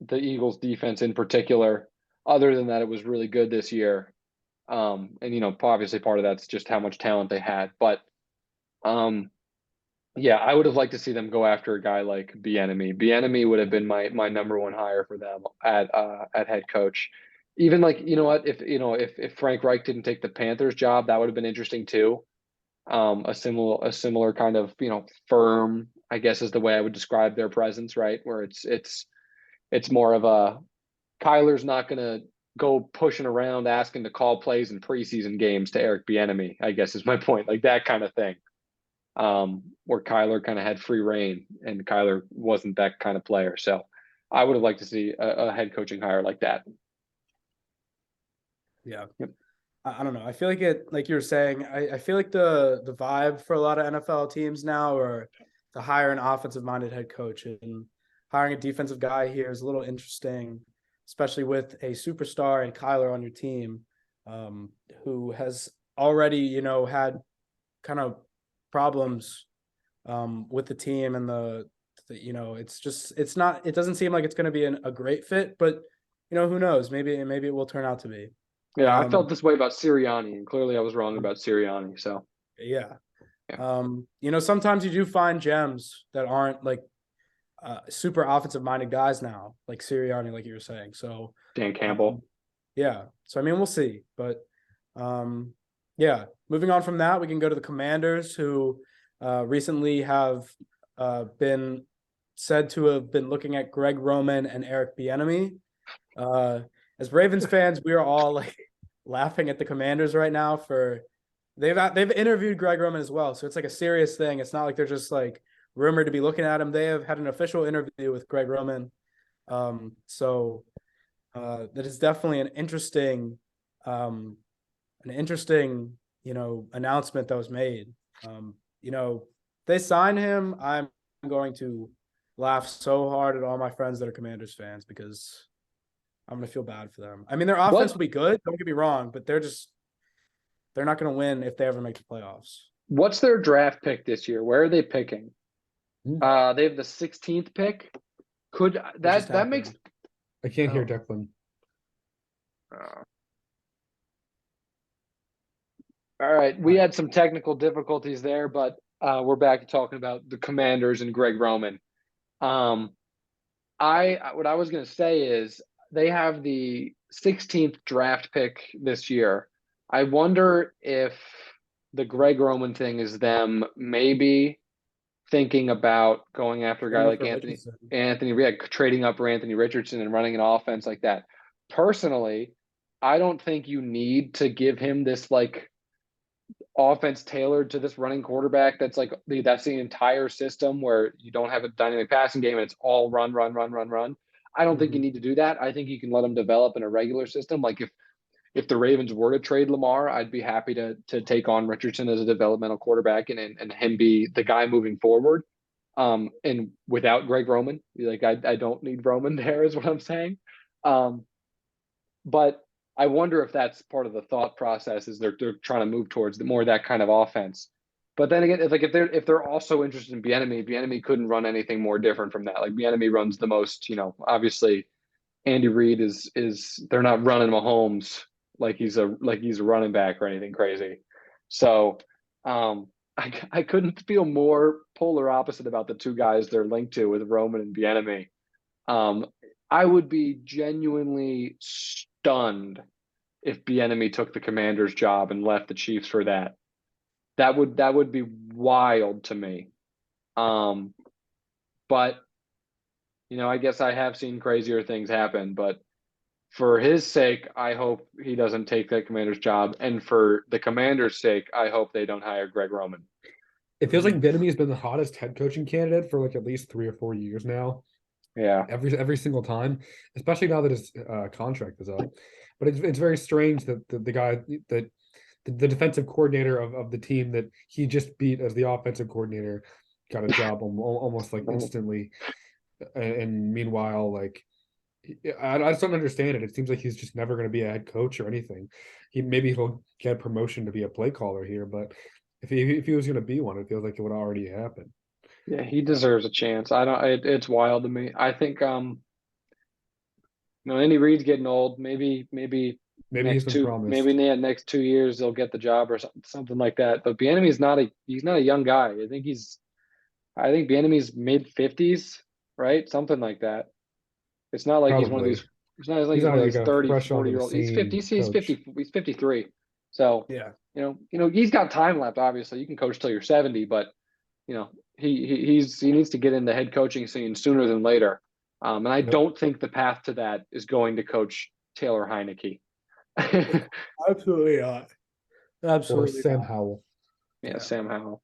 Speaker 2: the Eagles defense in particular, other than that it was really good this year. And obviously part of that's just how much talent they had. But yeah, I would have liked to see them go after a guy like Bieniemy. Bieniemy would have been my number one hire for them at head coach. Even like, you know what, if Frank Reich didn't take the Panthers job, that would have been interesting too. A similar kind of, firm, I guess is the way I would describe their presence, right? Where it's more of a Kyler's not going to go pushing around asking to call plays in preseason games to Eric Bieniemy, I guess is my point. Like that kind of thing. Where Kyler kind of had free reign, and Kyler wasn't that kind of player. So I would have liked to see a head coaching hire like that.
Speaker 1: yeah.
Speaker 2: Yep.
Speaker 1: I don't know. I feel like like you were saying, I feel like the vibe for a lot of NFL teams now are to hire an offensive minded head coach, and hiring a defensive guy here is a little interesting, especially with a superstar and Kyler on your team, who has already, had kind of problems with the team and it doesn't seem like it's going to be a great fit, but who knows? Maybe it will turn out to be.
Speaker 2: Yeah, I felt this way about Sirianni, and clearly I was wrong about Sirianni. So
Speaker 1: Yeah.
Speaker 2: yeah.
Speaker 1: Sometimes you do find gems that aren't like super offensive minded guys now, like Sirianni, like you were saying. So
Speaker 2: Dan Campbell.
Speaker 1: yeah. So I mean, we'll see. But yeah, moving on from that, we can go to the Commanders, who recently have been said to have been looking at Greg Roman and Eric Bieniemy. As Ravens fans, we are all like laughing at the Commanders right now for they've interviewed Greg Roman as well, so it's like a serious thing. It's not like they're just like rumored to be looking at him. They have had an official interview with Greg Roman. So that is definitely an interesting announcement that was made. They sign him, I'm going to laugh so hard at all my friends that are Commanders fans because I'm going to feel bad for them. I mean, their offense will be good, don't get me wrong, but they're not going to win if they ever make the playoffs.
Speaker 2: What's their draft pick this year? Where are they picking? They have the 16th pick. Could that makes
Speaker 3: I can't hear Declan.
Speaker 2: All right, we had some technical difficulties there, but we're back to talking about the Commanders and Greg Roman. What I was going to say is they have the 16th draft pick this year. I wonder if the Greg Roman thing is them maybe thinking about going after a guy like trading up for Anthony Richardson and running an offense like that. Personally, I don't think you need to give him this like offense tailored to this running quarterback. That's the entire system where you don't have a dynamic passing game and it's all run. I don't think you need to do that. I think you can let him develop in a regular system. Like if the Ravens were to trade Lamar, I'd be happy to take on Richardson as a developmental quarterback and him be the guy moving forward. And without Greg Roman, like I don't need Roman there is what I'm saying. But I wonder if that's part of the thought process is they're trying to move towards more of that kind of offense. But then again, if they're also interested in Bieniemy couldn't run anything more different from that. Like Bieniemy runs the most, obviously Andy Reid is they're not running Mahomes like he's a running back or anything crazy. So I couldn't feel more polar opposite about the two guys they're linked to with Roman and Bieniemy. I would be genuinely stunned if Bieniemy took the Commanders job and left the Chiefs for that. That would be wild to me. But I guess I have seen crazier things happen, but for his sake, I hope he doesn't take that Commander's job. And for the Commander's sake, I hope they don't hire Greg Roman.
Speaker 3: It feels like Bieniemy has been the hottest head coaching candidate for like at least 3 or 4 years now.
Speaker 2: Yeah.
Speaker 3: Every single time, especially now that his contract is up. But it's very strange that the guy that the defensive coordinator of the team that he just beat as the offensive coordinator got a job almost like instantly. And meanwhile, like I just don't understand it. It seems like he's just never going to be a head coach or anything. He'll get promotion to be a play caller here, but if he was going to be one, it feels like it would already happen.
Speaker 2: Yeah, he deserves a chance. I don't. It's wild to me. I think Andy Reid's getting old. Maybe
Speaker 3: Maybe he's been promised.
Speaker 2: next 2 years they'll get the job or something like that. But Bieniemy's not a young guy. I think Bieniemy's mid-50s, right? Something like that. It's not like he's one of
Speaker 3: Probably.
Speaker 2: these. It's not like
Speaker 3: He's
Speaker 2: he's
Speaker 3: not
Speaker 2: one of
Speaker 3: like
Speaker 2: these
Speaker 3: a
Speaker 2: 30,
Speaker 3: fresh onto
Speaker 2: 40
Speaker 3: the
Speaker 2: year old. He's
Speaker 3: scene
Speaker 2: 50. He's
Speaker 3: coach.
Speaker 2: 50. He's 53. So
Speaker 1: Yeah.
Speaker 2: he's got time left. Obviously, you can coach till you're 70, but he needs to get in the head coaching scene sooner than later. And I
Speaker 3: Yep.
Speaker 2: don't think the path to that is going to coach Taylor Heineke.
Speaker 1: Absolutely not.
Speaker 3: Or
Speaker 1: Absolutely
Speaker 3: Sam
Speaker 1: not.
Speaker 3: Howell.
Speaker 2: Yeah, Sam Howell.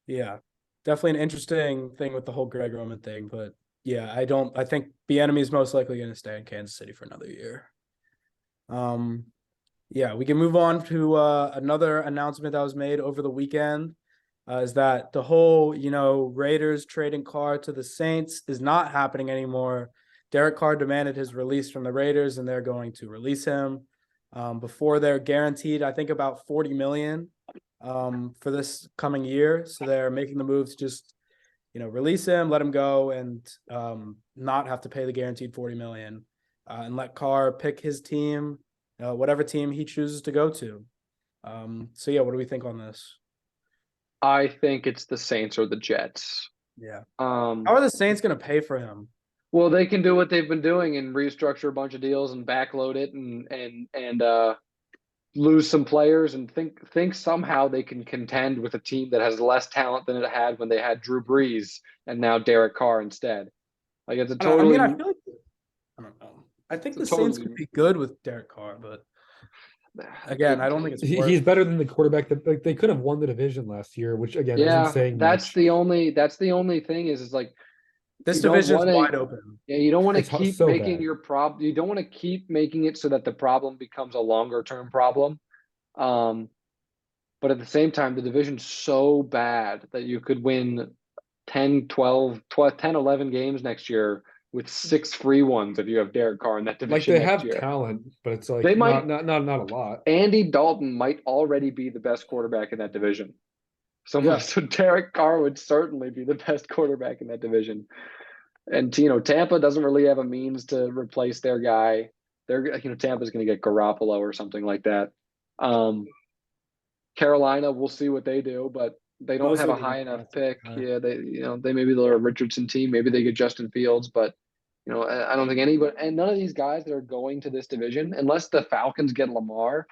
Speaker 1: Yeah. Definitely an interesting thing with the whole Greg Roman thing, but yeah, I think Bieniemy is most likely going to stay in Kansas City for another year. Yeah, we can move on to another announcement that was made over the weekend. Is that the whole, Raiders trading Carr to the Saints is not happening anymore. Derek Carr demanded his release from the Raiders, and they're going to release him before they're guaranteed, I think, about $40 million for this coming year. So they're making the move to just, release him, let him go, and not have to pay the guaranteed $40 million, and let Carr pick his team, whatever team he chooses to go to. So yeah, what do we think on this?
Speaker 2: I think it's the Saints or the Jets.
Speaker 1: Yeah.
Speaker 2: How
Speaker 1: are the Saints going to pay for him?
Speaker 2: Well, they can do what they've been doing and restructure a bunch of deals and backload it and lose some players and think somehow they can contend with a team that has less talent than it had when they had Drew Brees and now Derek Carr instead. Like it's a totally.
Speaker 1: I feel like I don't know. I think the Saints could be good with Derek Carr, but again, I don't think it's worth.
Speaker 3: He's better than the quarterback that they could have won the division last year, which again
Speaker 2: Yeah,
Speaker 3: isn't saying
Speaker 2: that's
Speaker 3: much.
Speaker 2: the only thing is like
Speaker 1: This division's wide open.
Speaker 2: Yeah, you don't want to
Speaker 3: It's
Speaker 2: keep
Speaker 3: so
Speaker 2: making
Speaker 3: bad.
Speaker 2: your problem. You don't want to keep making it so that the problem becomes a longer term problem. But at the same time, the division's so bad that you could win 10, 12, 10, 11 games next year with 6 free ones if you have Derek Carr in that
Speaker 3: Like
Speaker 2: division
Speaker 3: they
Speaker 2: next
Speaker 3: have
Speaker 2: year.
Speaker 3: talent, but it's like
Speaker 2: They might
Speaker 3: not a lot.
Speaker 2: Andy Dalton might already be the best quarterback in that division. So Derek Carr would certainly be the best quarterback in that division. And Tampa doesn't really have a means to replace their guy. Tampa's going to get Garoppolo or something like that. Carolina, we'll see what they do, but they don't have a high enough pick. Yeah, they maybe they're a Richardson team. Maybe they get Justin Fields, but I don't think anybody and none of these guys that are going to this division, unless the Falcons get Lamar,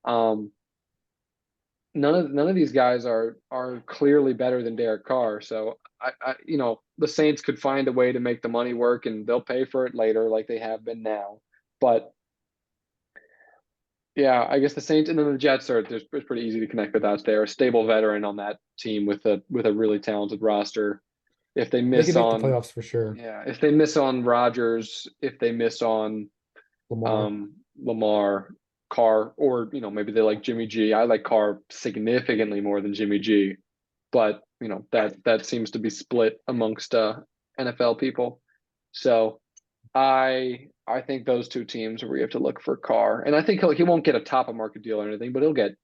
Speaker 2: none of these guys are clearly better than Derek Carr. So the Saints could find a way to make the money work and they'll pay for it later like they have been now. But yeah, I guess the Saints and then the Jets it's pretty easy to connect the dots there. A stable veteran on that team with a really talented roster. If they miss
Speaker 3: they can make
Speaker 2: on
Speaker 3: the playoffs for sure.
Speaker 2: Yeah, if they miss on Rodgers, if they miss on Lamar, Carr, or maybe they like Jimmy G. I like Carr significantly more than Jimmy G, but that seems to be split amongst NFL people. So I think those two teams where you have to look for Carr, and I think he won't get a top of market deal or anything, but he'll get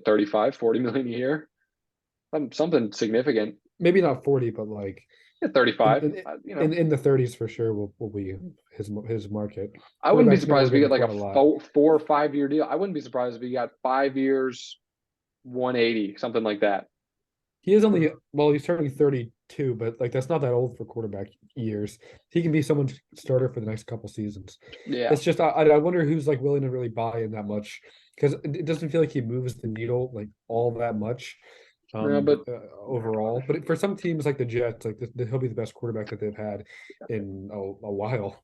Speaker 2: 35, 40 million a year, something significant.
Speaker 3: Maybe not 40, but like
Speaker 2: 35.
Speaker 3: In the 30s for sure will be his market.
Speaker 2: I wouldn't be surprised if he got like a 4 or 5 year deal. I wouldn't be surprised if he got 5 years, 180, something like that.
Speaker 3: He is he's turning 32, but like that's not that old for quarterback years. He can be someone's starter for the next couple seasons.
Speaker 2: Yeah,
Speaker 3: it's just I wonder who's like willing to really buy in that much because it doesn't feel like he moves the needle like all that much. Overall, but for some teams like the Jets, like he'll be the best quarterback that they've had in a while.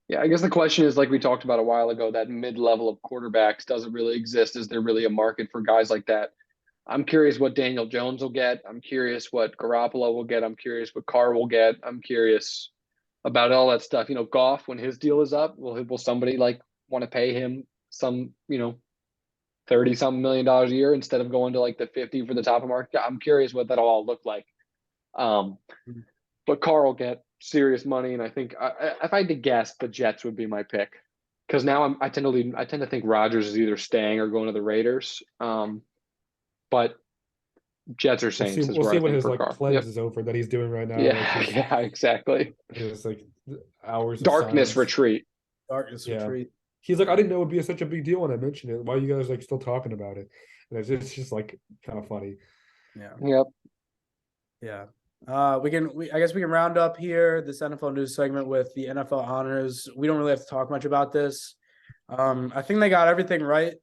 Speaker 2: Yeah, I guess the question is, like we talked about a while ago, that mid-level of quarterbacks doesn't really exist. Is there really a market for guys like that? I'm curious what Daniel Jones will get. I'm curious what Garoppolo will get. I'm curious what Carr will get. I'm curious about all that stuff. Goff, when his deal is up, will somebody like want to pay him some, $30-something million a year instead of going to like the 50 for the top of market? I'm curious what that'll all look like. But Carr will get serious money, and I think if I had to guess, the Jets would be my pick because now I tend to think Rodgers is either staying or going to the Raiders. But Jets or Saints is
Speaker 3: We'll
Speaker 2: where
Speaker 3: see
Speaker 2: I
Speaker 3: when
Speaker 2: think
Speaker 3: his
Speaker 2: for
Speaker 3: like
Speaker 2: Carr.
Speaker 3: cleanse
Speaker 2: Yep.
Speaker 3: is over that he's doing right now.
Speaker 2: Yeah,
Speaker 3: Like
Speaker 2: yeah, exactly.
Speaker 3: his like hours of
Speaker 2: Darkness
Speaker 3: silence.
Speaker 2: retreat.
Speaker 1: Darkness
Speaker 3: Yeah.
Speaker 1: retreat.
Speaker 3: He's like, I didn't know it would be such a big deal when I mentioned it. Why are you guys like still talking about it? And it's just like kind of funny.
Speaker 1: Yeah.
Speaker 2: Yep.
Speaker 1: Yeah. I guess we can round up here this NFL news segment with the NFL honors. We don't really have to talk much about this. I think they got everything right.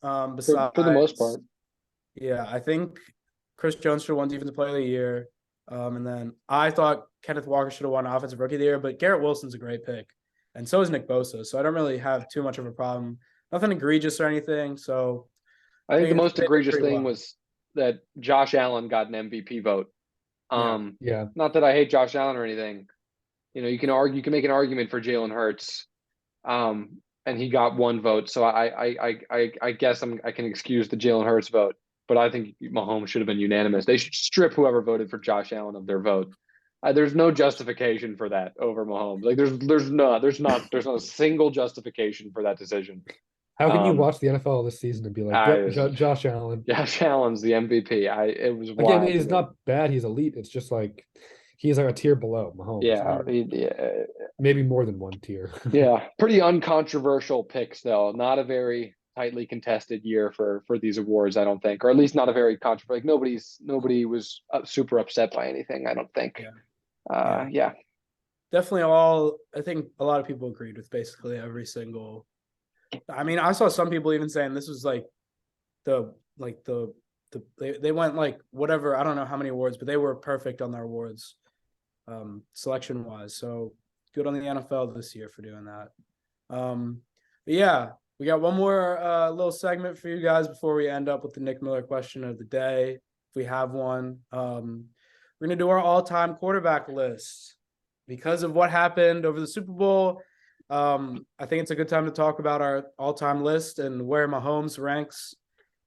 Speaker 1: Besides
Speaker 2: For the most part.
Speaker 1: Yeah, I think Chris Jones should have won Defensive Player of the Year. And then I thought Kenneth Walker should have won Offensive Rookie of the Year, but Garrett Wilson's a great pick. And so is Nick Bosa. So I don't really have too much of a problem. Nothing egregious or anything. So
Speaker 2: I think the most
Speaker 1: they did
Speaker 2: egregious
Speaker 1: pretty
Speaker 2: thing
Speaker 1: well.
Speaker 2: was that Josh Allen got an MVP vote.
Speaker 3: Yeah.
Speaker 2: Not that I hate Josh Allen or anything. You can make an argument for Jalen Hurts. And he got one vote. So I guess I can excuse the Jalen Hurts vote, but I think Mahomes should have been unanimous. They should strip whoever voted for Josh Allen of their vote. There's no justification for that over Mahomes. Like there's not a single justification for that decision.
Speaker 3: How can you watch the NFL this season and be like, yep, Josh Allen?
Speaker 2: Josh Allen's the MVP. It was
Speaker 3: Again,
Speaker 2: wild.
Speaker 3: he's not bad. He's elite. It's just like he's like a tier below Mahomes.
Speaker 2: Yeah,
Speaker 3: maybe more than one tier.
Speaker 2: Yeah, pretty uncontroversial picks though. Not a very tightly contested year for these awards, I don't think, or at least not a very controversial. Like nobody was super upset by anything, I don't think. Yeah.
Speaker 1: Definitely I think a lot of people agreed with basically every single. I mean, I saw some people even saying this was like they went like whatever, I don't know how many awards, but they were perfect on their awards, selection wise. So good on the NFL this year for doing that. But yeah, we got one more little segment for you guys before we end up with the Nick Miller question of the day, if we have one. We're gonna do our all-time quarterback list because of what happened over the Super Bowl. I think it's a good time to talk about our all-time list and where Mahomes ranks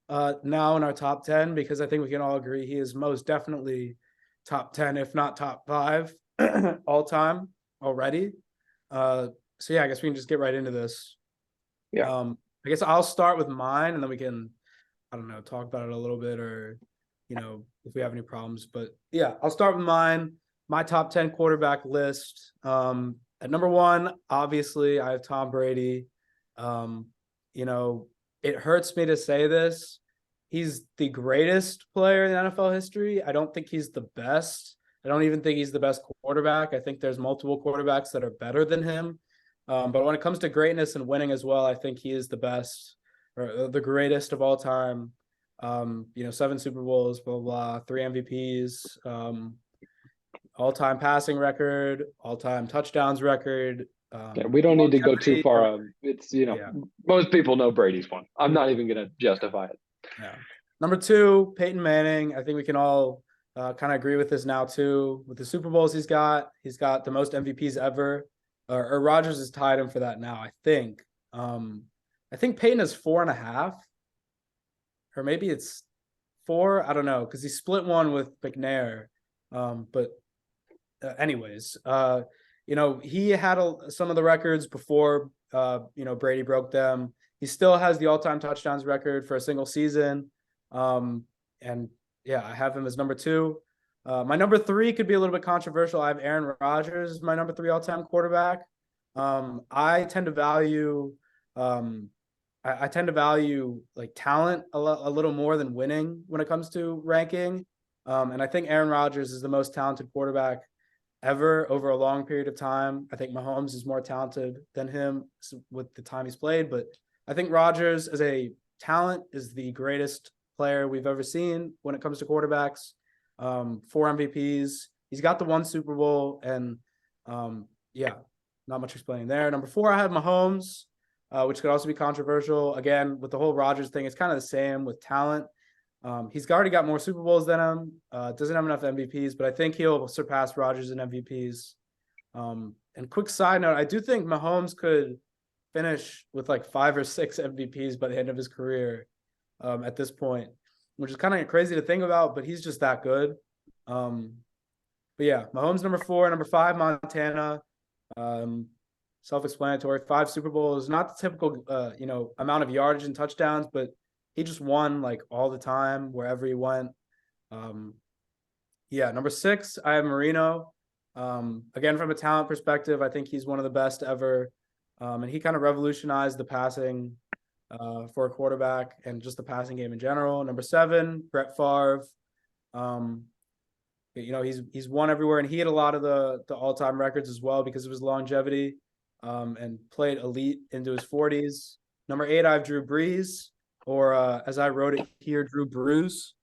Speaker 1: now in our top 10, because I think we can all agree he is most definitely top 10, if not top 5 all time already. So yeah, I guess we can just get right into this.
Speaker 2: Yeah.
Speaker 1: I guess I'll start with mine and then we can, I don't know, talk about it a little bit, or, if we have any problems. But yeah, I'll start with mine. My top 10 quarterback list. At number 1, obviously, I have Tom Brady. It hurts me to say this. He's the greatest player in NFL history. I don't think he's the best. I don't even think he's the best quarterback. I think there's multiple quarterbacks that are better than him. But when it comes to greatness and winning as well, I think he is the best, or the greatest of all time. 7 Super Bowls, blah, blah, blah, 3 MVPs, all-time passing record, all-time touchdowns record.
Speaker 2: We don't need to go too far. It's, most people know Brady's one. I'm not even going to justify it.
Speaker 1: Yeah. Number 2, Peyton Manning. I think we can all kind of agree with this now too. With the Super Bowls he's got the most MVPs ever. Or Rodgers has tied him for that now, I think. I think Peyton has 4.5. Or maybe it's 4. I don't know, because he split one with McNair. But anyways, he had some of the records before, Brady broke them. He still has the all-time touchdowns record for a single season. And yeah, I have him as number 2. My number 3 could be a little bit controversial. I have Aaron Rodgers as my number 3 all-time quarterback. I tend to value like talent a little more than winning when it comes to ranking. And I think Aaron Rodgers is the most talented quarterback ever over a long period of time. I think Mahomes is more talented than him with the time he's played, but I think Rodgers as a talent is the greatest player we've ever seen when it comes to quarterbacks. 4 MVPs. He's got the 1 Super Bowl, and not much explaining there. Number 4, I have Mahomes, which could also be controversial. Again, with the whole Rodgers thing, it's kind of the same with talent. He's already got more Super Bowls than him. Doesn't have enough MVPs, but I think he'll surpass Rodgers in MVPs. And quick side note, I do think Mahomes could finish with like 5 or 6 MVPs by the end of his career at this point, which is kind of crazy to think about, but he's just that good. But yeah, Mahomes number 4, number 5, Montana. Um, Self-explanatory. 5 Super Bowls, not the typical amount of yardage and touchdowns, but he just won like all the time wherever he went. Yeah, number 6, I have Marino. Again, from a talent perspective, I think he's one of the best ever. And he kind of revolutionized the passing for a quarterback and just the passing game in general. Number 7, Brett Favre. He's won everywhere, and he had a lot of the all-time records as well because of his longevity, and played elite into his 40s. Number 8, I have Drew Brees, or as I wrote it here, Drew Brews.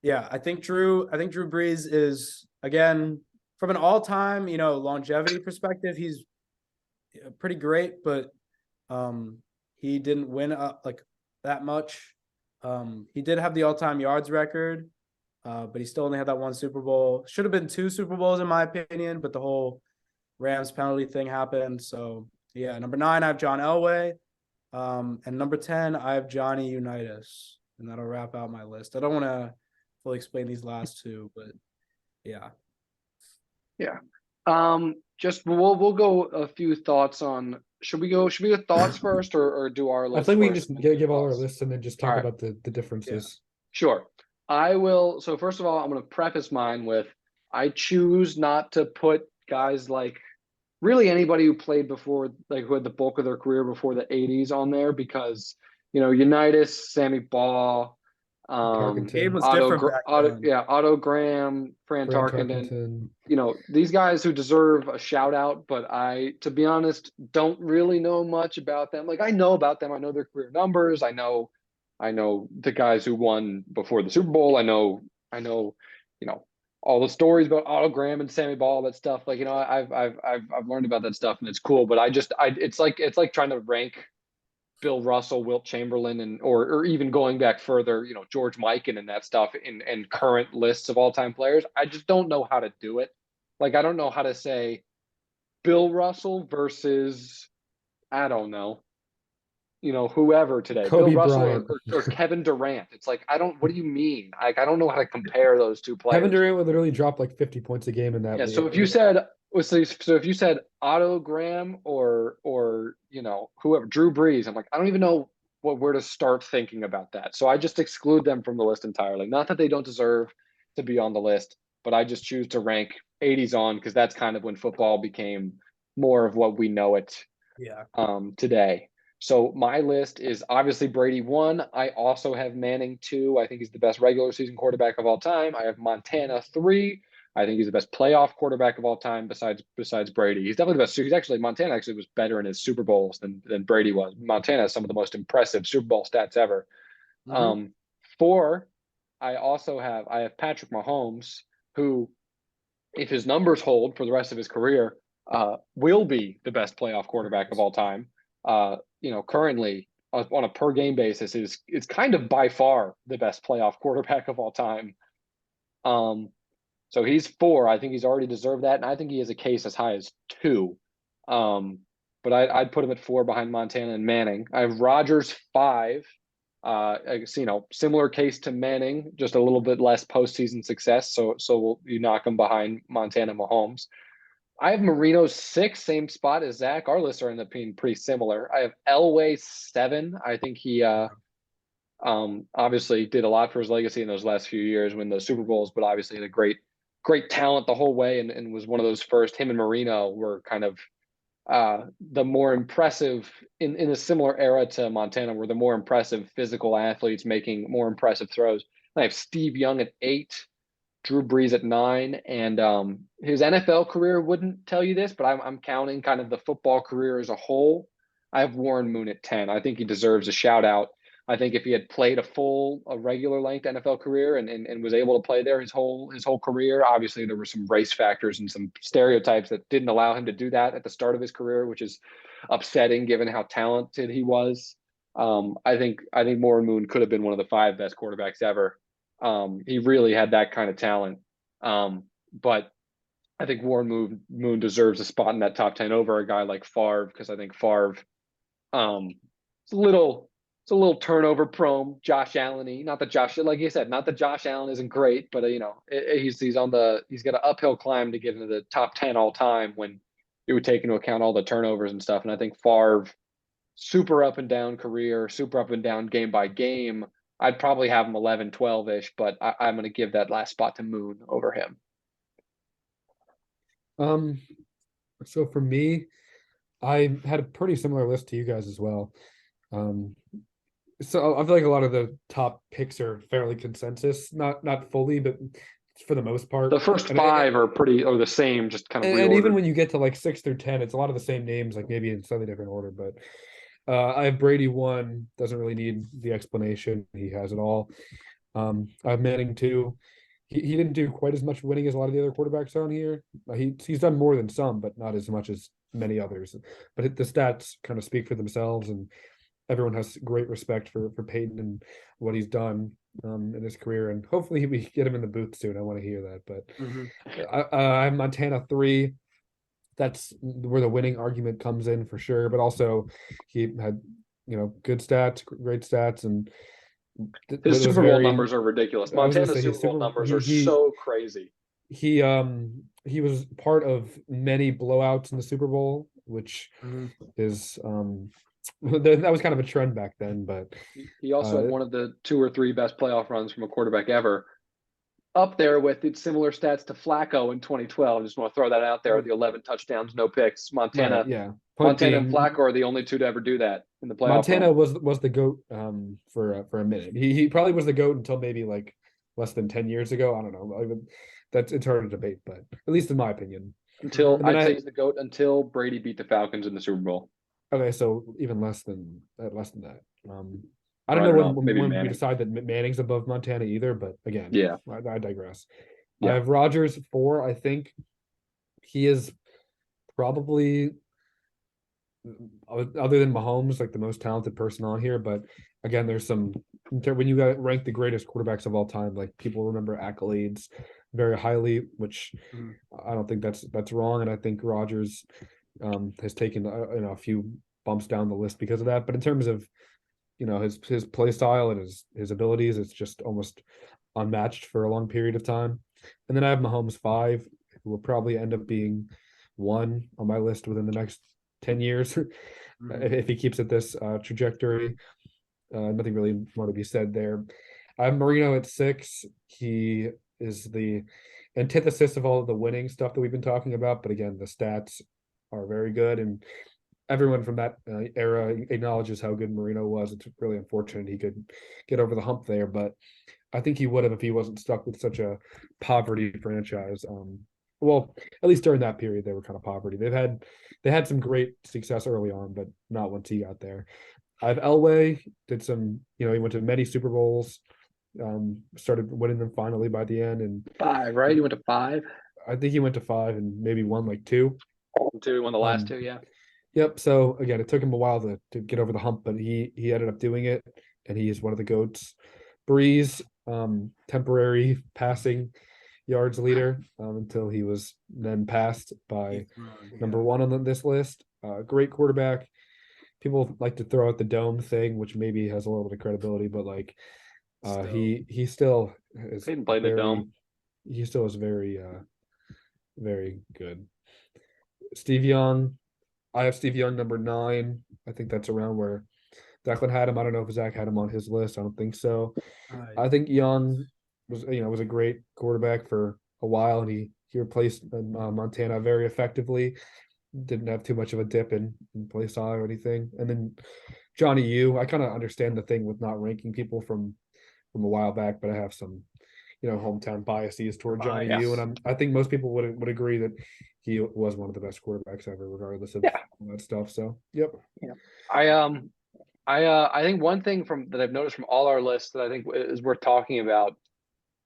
Speaker 1: Yeah, I think Drew Brees is, again, from an all-time, longevity perspective, he's pretty great, but he didn't win like that much. He did have the all-time yards record, but he still only had that 1 Super Bowl. Should have been 2 Super Bowls in my opinion, but the whole Rams penalty thing happened. So yeah, number 9, I have John Elway. And number 10, I have Johnny Unitas. And that'll wrap out my list. I don't want to fully explain these last 2, but yeah.
Speaker 2: Yeah. Just we'll go a few thoughts on. Should we go thoughts first, or do our list?
Speaker 3: I think we can
Speaker 2: first
Speaker 3: just
Speaker 2: and then
Speaker 3: give all our
Speaker 2: thoughts?
Speaker 3: lists and then just
Speaker 2: All
Speaker 3: talk
Speaker 2: right.
Speaker 3: about the differences.
Speaker 2: Sure. I will. So first of all, I'm going to preface mine with I choose not to put guys like really anybody who played before, like who had the bulk of their career before the 80s on there, because Unitas, Sammy Baugh,
Speaker 1: Game was
Speaker 2: Otto,
Speaker 1: different back
Speaker 2: Otto,
Speaker 1: then.
Speaker 2: yeah, Otto Graham, Fran
Speaker 3: Fran
Speaker 2: Tarkenton.
Speaker 3: Tarkenton.
Speaker 2: These guys who deserve a shout out, but I, to be honest, don't really know much about them. Like I know about them, I know their career numbers, I know the guys who won before the Super Bowl. I know, all the stories about Otto Graham and Sammy Baugh, that stuff. Like, I've learned about that stuff and it's cool. But it's like trying to rank Bill Russell, Wilt Chamberlain, or even going back further, George Mikan and that stuff in current lists of all time players. I just don't know how to do it. Like, I don't know how to say Bill Russell versus, I don't know, whoever today,
Speaker 3: Kobe
Speaker 2: Bill Russell
Speaker 3: Bryant.
Speaker 2: or Kevin Durant. It's like, what do you mean? Like, I don't know how to compare those two players.
Speaker 3: Kevin Durant would literally drop like 50 points a game in that
Speaker 2: Yeah.
Speaker 3: league.
Speaker 2: So if you said Otto Graham or whoever, Drew Brees, I'm like, I don't even know where to start thinking about that. So I just exclude them from the list entirely. Not that they don't deserve to be on the list, but I just choose to rank 80s on because that's kind of when football became more of what we know it today. So my list is obviously Brady 1. I also have Manning 2. I think he's the best regular season quarterback of all time. I have Montana 3. I think he's the best playoff quarterback of all time besides Brady. He's definitely the best. Montana actually was better in his Super Bowls than Brady was. Montana has some of the most impressive Super Bowl stats ever. 4, I have Patrick Mahomes, who, if his numbers hold for the rest of his career, will be the best playoff quarterback of all time. Currently on a per game basis is kind of by far the best playoff quarterback of all time. So he's 4. I think he's already deserved that, and I think he has a case as high as 2. But I'd put him at 4 behind Montana and Manning. I have Rodgers 5. Similar case to Manning, just a little bit less postseason success. So you knock him behind Montana, Mahomes. I have Marino 6, same spot as Zach. Our lists are end up being pretty similar. I have Elway 7. I think he obviously did a lot for his legacy in those last few years, win those Super Bowls, but obviously had a great talent the whole way, and was one of those first. Him and Marino were kind of the more impressive in a similar era to Montana, were the more impressive physical athletes making more impressive throws. I have Steve Young at 8. Drew Brees at 9, and his NFL career wouldn't tell you this, but I'm counting kind of the football career as a whole. I have Warren Moon at 10. I think he deserves a shout out. I think if he had played a regular length NFL career and was able to play there his whole career, obviously there were some race factors and some stereotypes that didn't allow him to do that at the start of his career, which is upsetting given how talented he was. I think Warren Moon could have been one of the 5 best quarterbacks ever. He really had that kind of talent. But I think Warren Moon deserves a spot in that top 10 over a guy like Favre, because I think Favre is a little it's a little turnover prone, Josh Allen-y. Not that Josh, like you said, not that Josh Allen isn't great, but he's got an uphill climb to get into the top 10 all time when you would take into account all the turnovers and stuff. And I think Favre, super up and down career, super up and down game by game. I'd probably have him 11, 12-ish, but I'm going to give that last spot to Moon over him.
Speaker 3: So for me, I had a pretty similar list to you guys as well. So I feel like a lot of the top picks are fairly consensus, not fully, but for the most part.
Speaker 2: The first
Speaker 3: And
Speaker 2: five are the same, just kind of
Speaker 3: and even
Speaker 2: reordered.
Speaker 3: when you get to like 6 through 10, it's a lot of the same names, like maybe in slightly different order. But I have Brady 1, doesn't really need the explanation. He has it all. I have Manning 2. He didn't do quite as much winning as a lot of the other quarterbacks on here. He's done more than some, but not as much as many others. But the stats kind of speak for themselves, and everyone has great respect for Peyton and what he's done in his career. And hopefully we get him in the booth soon. I want to hear that. But I'm Montana 3. That's where the winning argument comes in for sure. But also he had good stats, great stats, and
Speaker 2: his Super Bowl numbers are ridiculous. Montana's Super Bowl numbers are so crazy.
Speaker 3: He was part of many blowouts in the Super Bowl, which is that was kind of a trend back then. But
Speaker 2: he also had one of the 2 or 3 best playoff runs from a quarterback ever, up there with similar stats to Flacco in 2012. I just want to throw that out there: the 11 touchdowns, no picks. Montana,
Speaker 3: right, yeah.
Speaker 2: Montana and Flacco are the only 2 to ever do that in the playoff.
Speaker 3: Montana was the GOAT for a minute. He probably was the GOAT until maybe like less than 10 years ago. I don't know. It's hard to debate, but at least in my opinion.
Speaker 2: I'd say he's the GOAT until Brady beat the Falcons in the Super Bowl.
Speaker 3: Okay, so even less than that. I don't know when we decide that Manning's above Montana either, but again,
Speaker 2: yeah,
Speaker 3: I digress.
Speaker 2: Yeah.
Speaker 3: I have Rodgers 4. I think he is probably, other than Mahomes, like the most talented person on here. But again, there's some, when you got rank the greatest quarterbacks of all time, like people remember accolades very highly, which I don't think that's wrong. And I think Rodgers has taken a few bumps down the list because of that. But in terms of his play style and his abilities, it's just almost unmatched for a long period of time. And then I have Mahomes 5, who will probably end up being 1 on my list within the next 10 years if he keeps at this trajectory. Nothing really more to be said there. I have Marino at 6. He is the antithesis of all of the winning stuff that we've been talking about, but again, the stats are very good, and everyone from that era acknowledges how good Marino was. It's really unfortunate he could get over the hump there, but I think he would have if he wasn't stuck with such a poverty franchise. Well, at least during that period, they were kind of poverty. They had some great success early on, but not once he got there. I have Elway, did some, he went to many Super Bowls, started winning them finally by the end. And
Speaker 2: 5, right? He went to 5.
Speaker 3: I think he went to 5 and maybe won like 2.
Speaker 2: 2, won the last 2, yeah.
Speaker 3: Yep. So again, it took him a while to get over the hump, but he ended up doing it, and he is one of the GOATs. Breeze, temporary passing yards leader until he was then passed by number 1 on this list. Great quarterback. People like to throw out the dome thing, which maybe has a little bit of credibility, but like he still is.
Speaker 2: He didn't play the dome.
Speaker 3: He still is very very good. Steve Young, I have Steve Young number 9. I think that's around where Declan had him. I don't know if Zach had him on his list. I don't think so. I think Young was a great quarterback for a while, and he replaced Montana very effectively. Didn't have too much of a dip in play style or anything. And then Johnny U, I kind of understand the thing with not ranking people from a while back, but I have some hometown biases toward Johnny U, and I think most people would agree that he was one of the best quarterbacks ever, regardless of all that stuff. So, yep.
Speaker 2: Yeah. I think one thing that I've noticed from all our lists that I think is worth talking about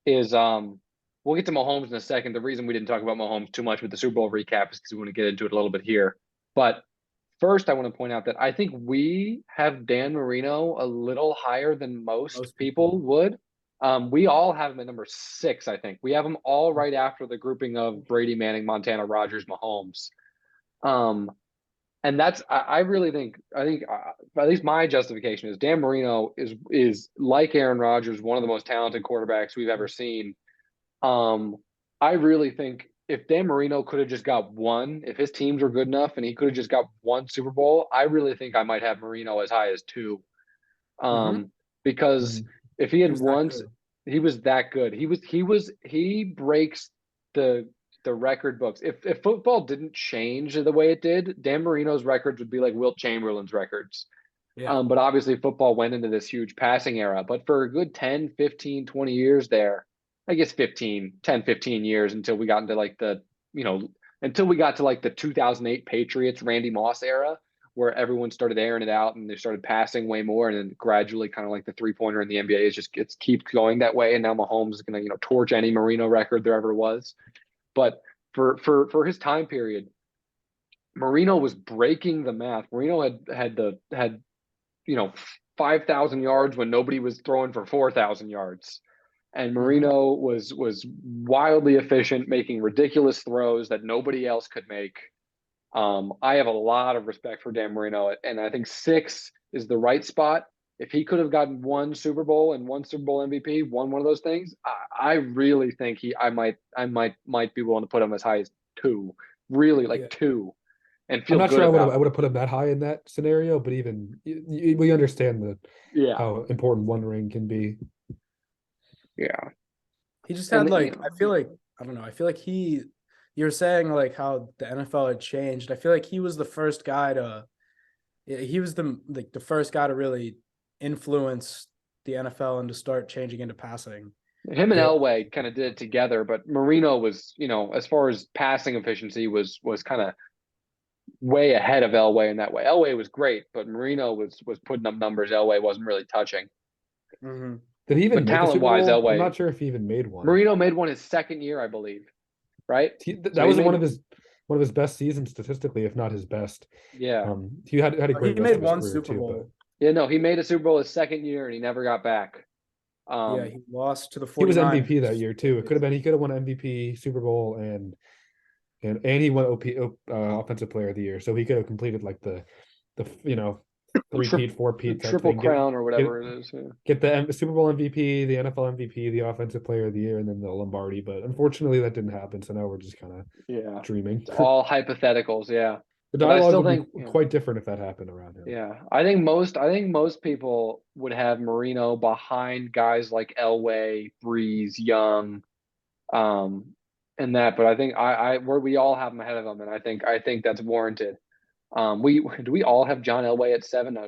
Speaker 2: is we'll get to Mahomes in a second. The reason we didn't talk about Mahomes too much with the Super Bowl recap is because we want to get into it a little bit here. But first, I want to point out that I think we have Dan Marino a little higher than most people would. We all have him at number 6, I think. We have him all right after the grouping of Brady, Manning, Montana, Rodgers, Mahomes. And that's, I really think at least my justification is Dan Marino is like Aaron Rodgers, one of the most talented quarterbacks we've ever seen. I really think if Dan Marino could have just got one, if his teams were good enough and he could have just got one Super Bowl, I really think I might have Marino as high as two.
Speaker 1: Mhm.
Speaker 2: Because if he
Speaker 1: He
Speaker 2: had
Speaker 1: was that
Speaker 2: once,
Speaker 1: good.
Speaker 2: he was that good. He breaks the record books. If football didn't change the way it did, Dan Marino's records would be like Wilt Chamberlain's records.
Speaker 1: Yeah.
Speaker 2: But obviously football went into this huge passing era. But for a good 10, 15, 20 years there, I guess 15 years until we got into like until we got to like the 2008 Patriots Randy Moss era, where everyone started airing it out and they started passing way more. And then gradually kind of like the 3-pointer in the NBA is just keeps going that way. And now Mahomes is going to, torch any Marino record there ever was. But for his time period, Marino was breaking the math. Marino had 5,000 yards when nobody was throwing for 4,000 yards. And Marino was wildly efficient, making ridiculous throws that nobody else could make. I have a lot of respect for Dan Marino, and I think 6 is the right spot. If he could have gotten one Super Bowl and one Super Bowl MVP, won one of those things, I really think I might be willing to put him as high as 2, really like
Speaker 1: Yeah.
Speaker 2: 2, and
Speaker 3: I'm
Speaker 2: feel
Speaker 3: not
Speaker 2: good
Speaker 3: sure I
Speaker 2: about
Speaker 3: would have put him that high in that scenario, but even we understand
Speaker 2: yeah,
Speaker 3: how important one ring can be.
Speaker 2: yeah.
Speaker 1: He just
Speaker 2: And
Speaker 1: had like I feel like I don't know. I feel like you're saying like how the NFL had changed. I feel like he was the first guy to he was the first guy to really influence the NFL and to start changing into passing.
Speaker 2: him and
Speaker 3: Yeah.
Speaker 2: Elway kind of did it together, but Marino was, as far as passing efficiency was kind of way ahead of Elway in that way. Elway was great, but Marino was putting up numbers Elway wasn't really touching.
Speaker 1: Mm-hmm.
Speaker 3: Did he even
Speaker 2: But
Speaker 3: make a
Speaker 2: talent
Speaker 3: Super
Speaker 2: wise,
Speaker 3: Bowl? I'm
Speaker 2: Elway
Speaker 3: not sure if he even made one.
Speaker 2: Marino made one his second year, I believe. Right? So
Speaker 3: That
Speaker 2: he
Speaker 3: was
Speaker 2: made
Speaker 3: one of his best seasons statistically, if not his best.
Speaker 2: yeah.
Speaker 3: He had a
Speaker 1: He
Speaker 3: great rest
Speaker 1: made
Speaker 3: of his
Speaker 1: one
Speaker 3: career
Speaker 1: Super
Speaker 3: too, but
Speaker 1: Bowl.
Speaker 2: Yeah, no, he made a Super Bowl his second year and he never got back.
Speaker 1: Yeah, he lost to the
Speaker 3: he was
Speaker 1: 49ers.
Speaker 3: MVP that year too. It could have been he could have won MVP, Super Bowl, and he won Offensive Player of the Year. So he could have completed like the 3-peat, 4-peat type
Speaker 2: Triple
Speaker 3: thing.
Speaker 2: crown or whatever it is. Yeah.
Speaker 3: Get the Super Bowl MVP, the NFL MVP, the Offensive Player of the Year, and then the Lombardi. But unfortunately, that didn't happen. So now we're just kind of
Speaker 2: Yeah.
Speaker 3: dreaming.
Speaker 2: It's all hypotheticals, yeah.
Speaker 3: The
Speaker 2: But I
Speaker 3: dialogue
Speaker 2: still
Speaker 3: would
Speaker 2: think
Speaker 3: be quite different if that happened around him.
Speaker 2: yeah. I think most people would have Marino behind guys like Elway, Breeze, Young, and that. But I think where we all have him ahead of him, and I think that's warranted. We all have John Elway at 7?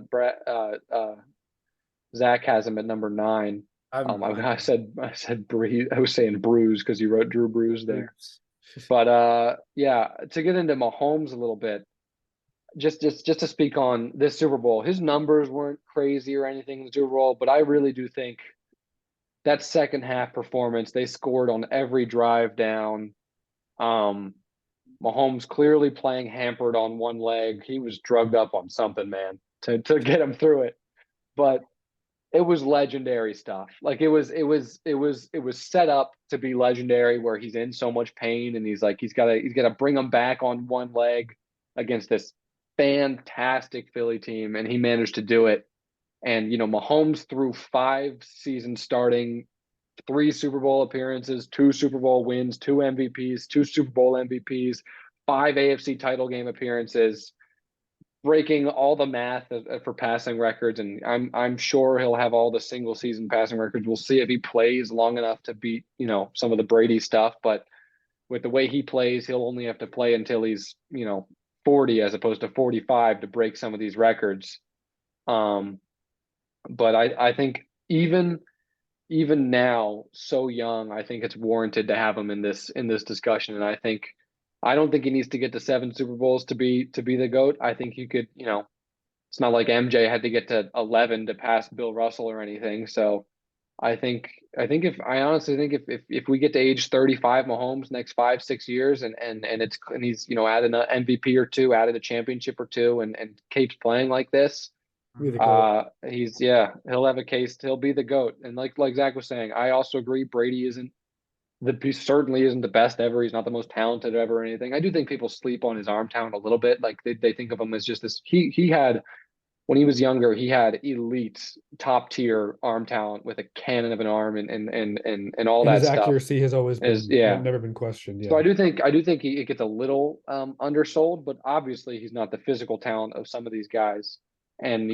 Speaker 2: Zach has him at number 9. I said Breeze. I was saying Bruise because you wrote Drew Bruise there. But yeah, to get into Mahomes a little bit, just to speak on this Super Bowl, his numbers weren't crazy or anything in the Super Bowl, but I really do think that second half performance, they scored on every drive down. Mahomes clearly playing hampered on one leg. He was drugged up on something, man, to get him through it. But it was legendary stuff. Like it was set up to be legendary, where he's in so much pain and he's got to bring him back on one leg against this fantastic Philly team, and he managed to do it. And Mahomes threw 5 seasons starting, 3 Super Bowl appearances, 2 Super Bowl wins, 2 MVPs, 2 Super Bowl MVPs, 5 AFC title game appearances, breaking all the math for passing records, and I'm sure he'll have all the single season passing records. We'll see if he plays long enough to beat some of the Brady stuff, but with the way he plays, he'll only have to play until he's 40 as opposed to 45 to break some of these records. But I think even now, so young, I think it's warranted to have him in this discussion, and I don't think he needs to get to 7 Super Bowls to be the GOAT. I think you could, it's not like MJ had to get to 11 to pass Bill Russell or anything. So I honestly think if we get to age 35, Mahomes next 5-6 years, and he's added an MVP or 2, added a championship or 2, and keeps playing like this, he'll have a case. He'll be the GOAT. And like Zach was saying, I also agree Brady certainly isn't the best ever. He's not the most talented ever or anything. I do think people sleep on his arm talent a little bit. Like they think of him as just this. He had when he was younger, he had elite, top tier arm talent with a cannon of an arm and all
Speaker 3: And
Speaker 2: that
Speaker 3: his
Speaker 2: stuff.
Speaker 3: accuracy has always been
Speaker 2: Yeah.
Speaker 3: never been questioned.
Speaker 2: So
Speaker 3: Yeah.
Speaker 2: I do think it gets a little undersold, but obviously he's not the physical talent of some of these guys. And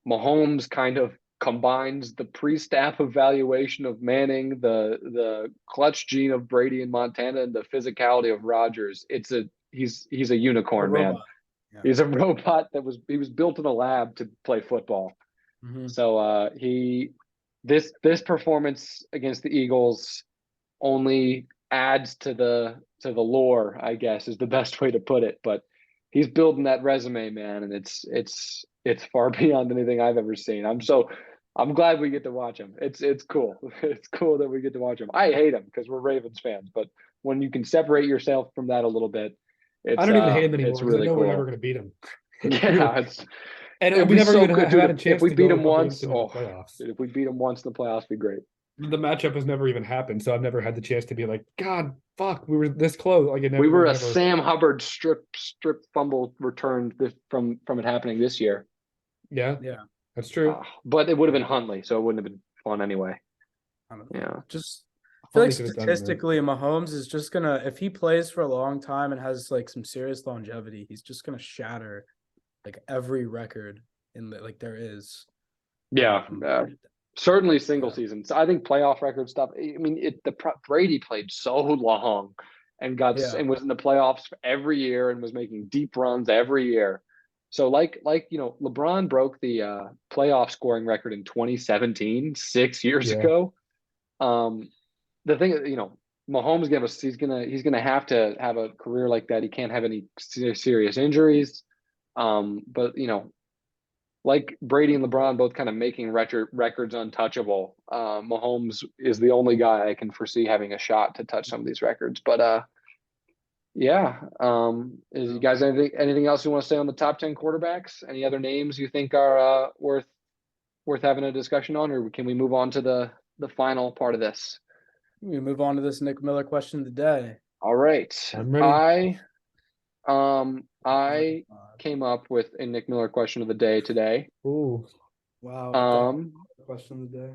Speaker 2: Mahomes kind of combines the pre-snap evaluation of Manning, the clutch gene of Brady and Montana, and the physicality of Rodgers. He's a unicorn, man.
Speaker 1: Yeah.
Speaker 2: He's a robot that was built in a lab to play football.
Speaker 1: Mm-hmm.
Speaker 2: So this performance against the Eagles only adds to the lore, I guess, is the best way to put it. But he's building that resume, man, and it's far beyond anything I've ever seen. I'm glad we get to watch him. It's cool. It's cool that we get to watch him. I hate him because we're Ravens fans, but when you can separate yourself from that a little bit,
Speaker 3: I don't even hate him anymore
Speaker 2: it's
Speaker 3: because
Speaker 2: really
Speaker 3: I know
Speaker 2: cool.
Speaker 3: we're never going to beat him.
Speaker 2: Yeah,
Speaker 3: and we never even had a chance
Speaker 2: if we
Speaker 3: to
Speaker 2: beat
Speaker 3: go
Speaker 2: him once.
Speaker 3: into the playoffs.
Speaker 2: If we beat him once in the playoffs, it'd be great.
Speaker 3: The matchup has never even happened, so I've never had the chance to be like, God, fuck, we were this close. Like
Speaker 2: we were a Sam Hubbard strip fumble return from it happening this year.
Speaker 3: Yeah, that's true.
Speaker 2: But it would have been Huntley, so it wouldn't have been fun anyway.
Speaker 1: I don't know.
Speaker 2: Yeah,
Speaker 1: just I feel like
Speaker 3: Huntley could've done
Speaker 1: statistically, Mahomes is just gonna, if he plays for a long time and has like some serious longevity, he's just gonna shatter like every record in the there is.
Speaker 2: Yeah. Certainly single seasons. I think playoff record stuff. I mean, Brady played so long and and was in the playoffs every year and was making deep runs every year. So LeBron broke the playoff scoring record in 2017, 6 years ago. The thing, Mahomes he's gonna have to have a career like that. He can't have any serious injuries. But like Brady and LeBron both kind of making records untouchable. Mahomes is the only guy I can foresee having a shot to touch some of these records. But yeah. Is you guys anything else you want to say on the top 10 quarterbacks? Any other names you think are worth having a discussion on, or can we move on to the final part of this?
Speaker 1: We move on to this Nick Miller question of the day.
Speaker 2: All right.
Speaker 3: I'm ready.
Speaker 2: I came up with a Nick Miller question of the day today.
Speaker 3: Ooh.
Speaker 1: Wow. Question of the day.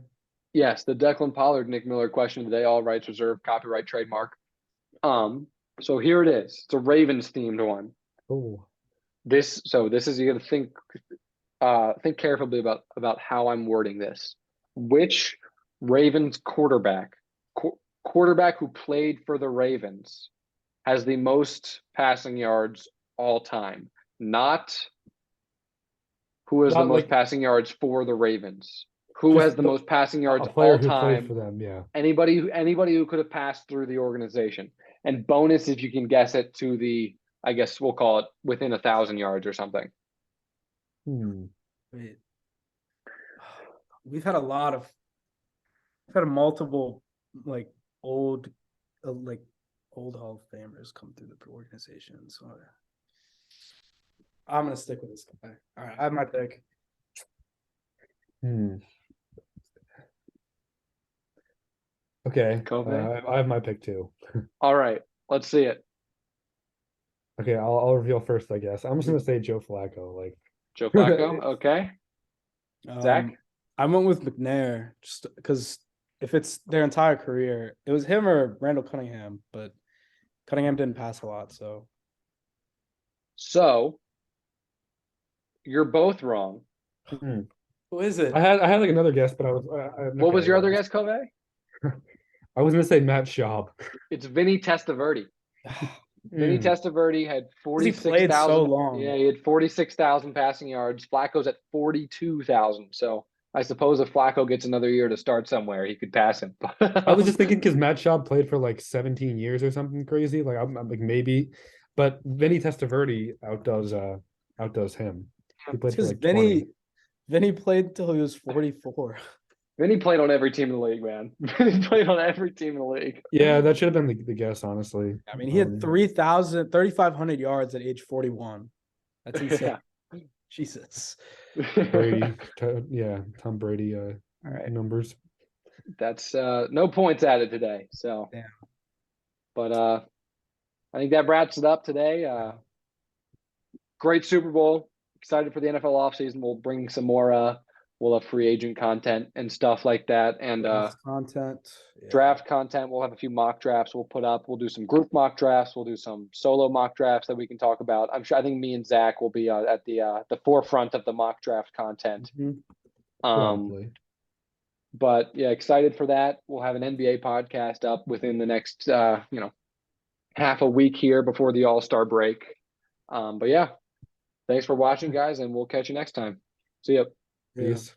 Speaker 2: Yes, the Declan Pollard Nick Miller question of the day, all rights reserved, copyright, trademark. So here it is. It's a Ravens themed one.
Speaker 3: Oh.
Speaker 2: This is, you got to think carefully about how I'm wording this. Which Ravens quarterback who played for the Ravens has the most passing yards all time? Not who has the most passing yards for the Ravens. Who has the most passing yards all time
Speaker 3: for them? Yeah.
Speaker 2: Anybody who could have passed through the organization. And bonus if you can guess it to the, I guess we'll call it within 1,000 yards or something.
Speaker 1: Wait. We've had multiple old Hall of Famers come through the organization. So I'm gonna stick with this guy. All right, I have my pick.
Speaker 3: Okay. I have my pick too.
Speaker 2: All right, let's see it.
Speaker 3: Okay, I'll reveal first, I guess. I'm just gonna say Joe Flacco.
Speaker 2: Joe Flacco. Okay. Zach?
Speaker 1: I went with McNair just because if it's their entire career, it was him or Randall Cunningham, but Cunningham didn't pass a lot,
Speaker 2: So you're both wrong.
Speaker 1: Who is it?
Speaker 3: I had another guess, but I was.
Speaker 2: What was your other guess, Cove?
Speaker 3: I was gonna say Matt Schaub.
Speaker 2: It's Vinny Testaverde. Vinny Testaverde had 46,000.
Speaker 1: So long.
Speaker 2: Yeah, he had 46,000 passing yards. Flacco's at 42,000. So I suppose if Flacco gets another year to start somewhere, he could pass him.
Speaker 3: I was just thinking because Matt Schaub played for 17 years or something crazy. I'm maybe, but Vinny Testaverde outdoes him. He played for
Speaker 1: Vinny played till he was 44.
Speaker 2: Vinny played on every team in the league, man. Vinny played on every team in the league.
Speaker 3: Yeah, that should have been the guess, honestly.
Speaker 1: I mean, he had 3,500 yards at age 41. That's insane. Yeah. Jesus.
Speaker 3: Brady, Tom Brady. All right, numbers.
Speaker 2: That's no points added today. So,
Speaker 1: damn.
Speaker 2: But I think that wraps it up today. Great Super Bowl. excited for the NFL offseason. We'll bring some more we'll have free agent content and stuff like that. And
Speaker 1: content.
Speaker 2: draft content. We'll have a few mock drafts we'll put up. We'll do some group mock drafts. We'll do some solo mock drafts that we can talk about. I think me and Zach will be at the forefront of the mock draft content.
Speaker 3: Probably.
Speaker 2: But yeah, excited for that. We'll have an NBA podcast up within the next half a week here before the All-Star break. But yeah, thanks for watching, guys, and we'll catch you next time. See ya.
Speaker 1: Yeah.
Speaker 3: Peace.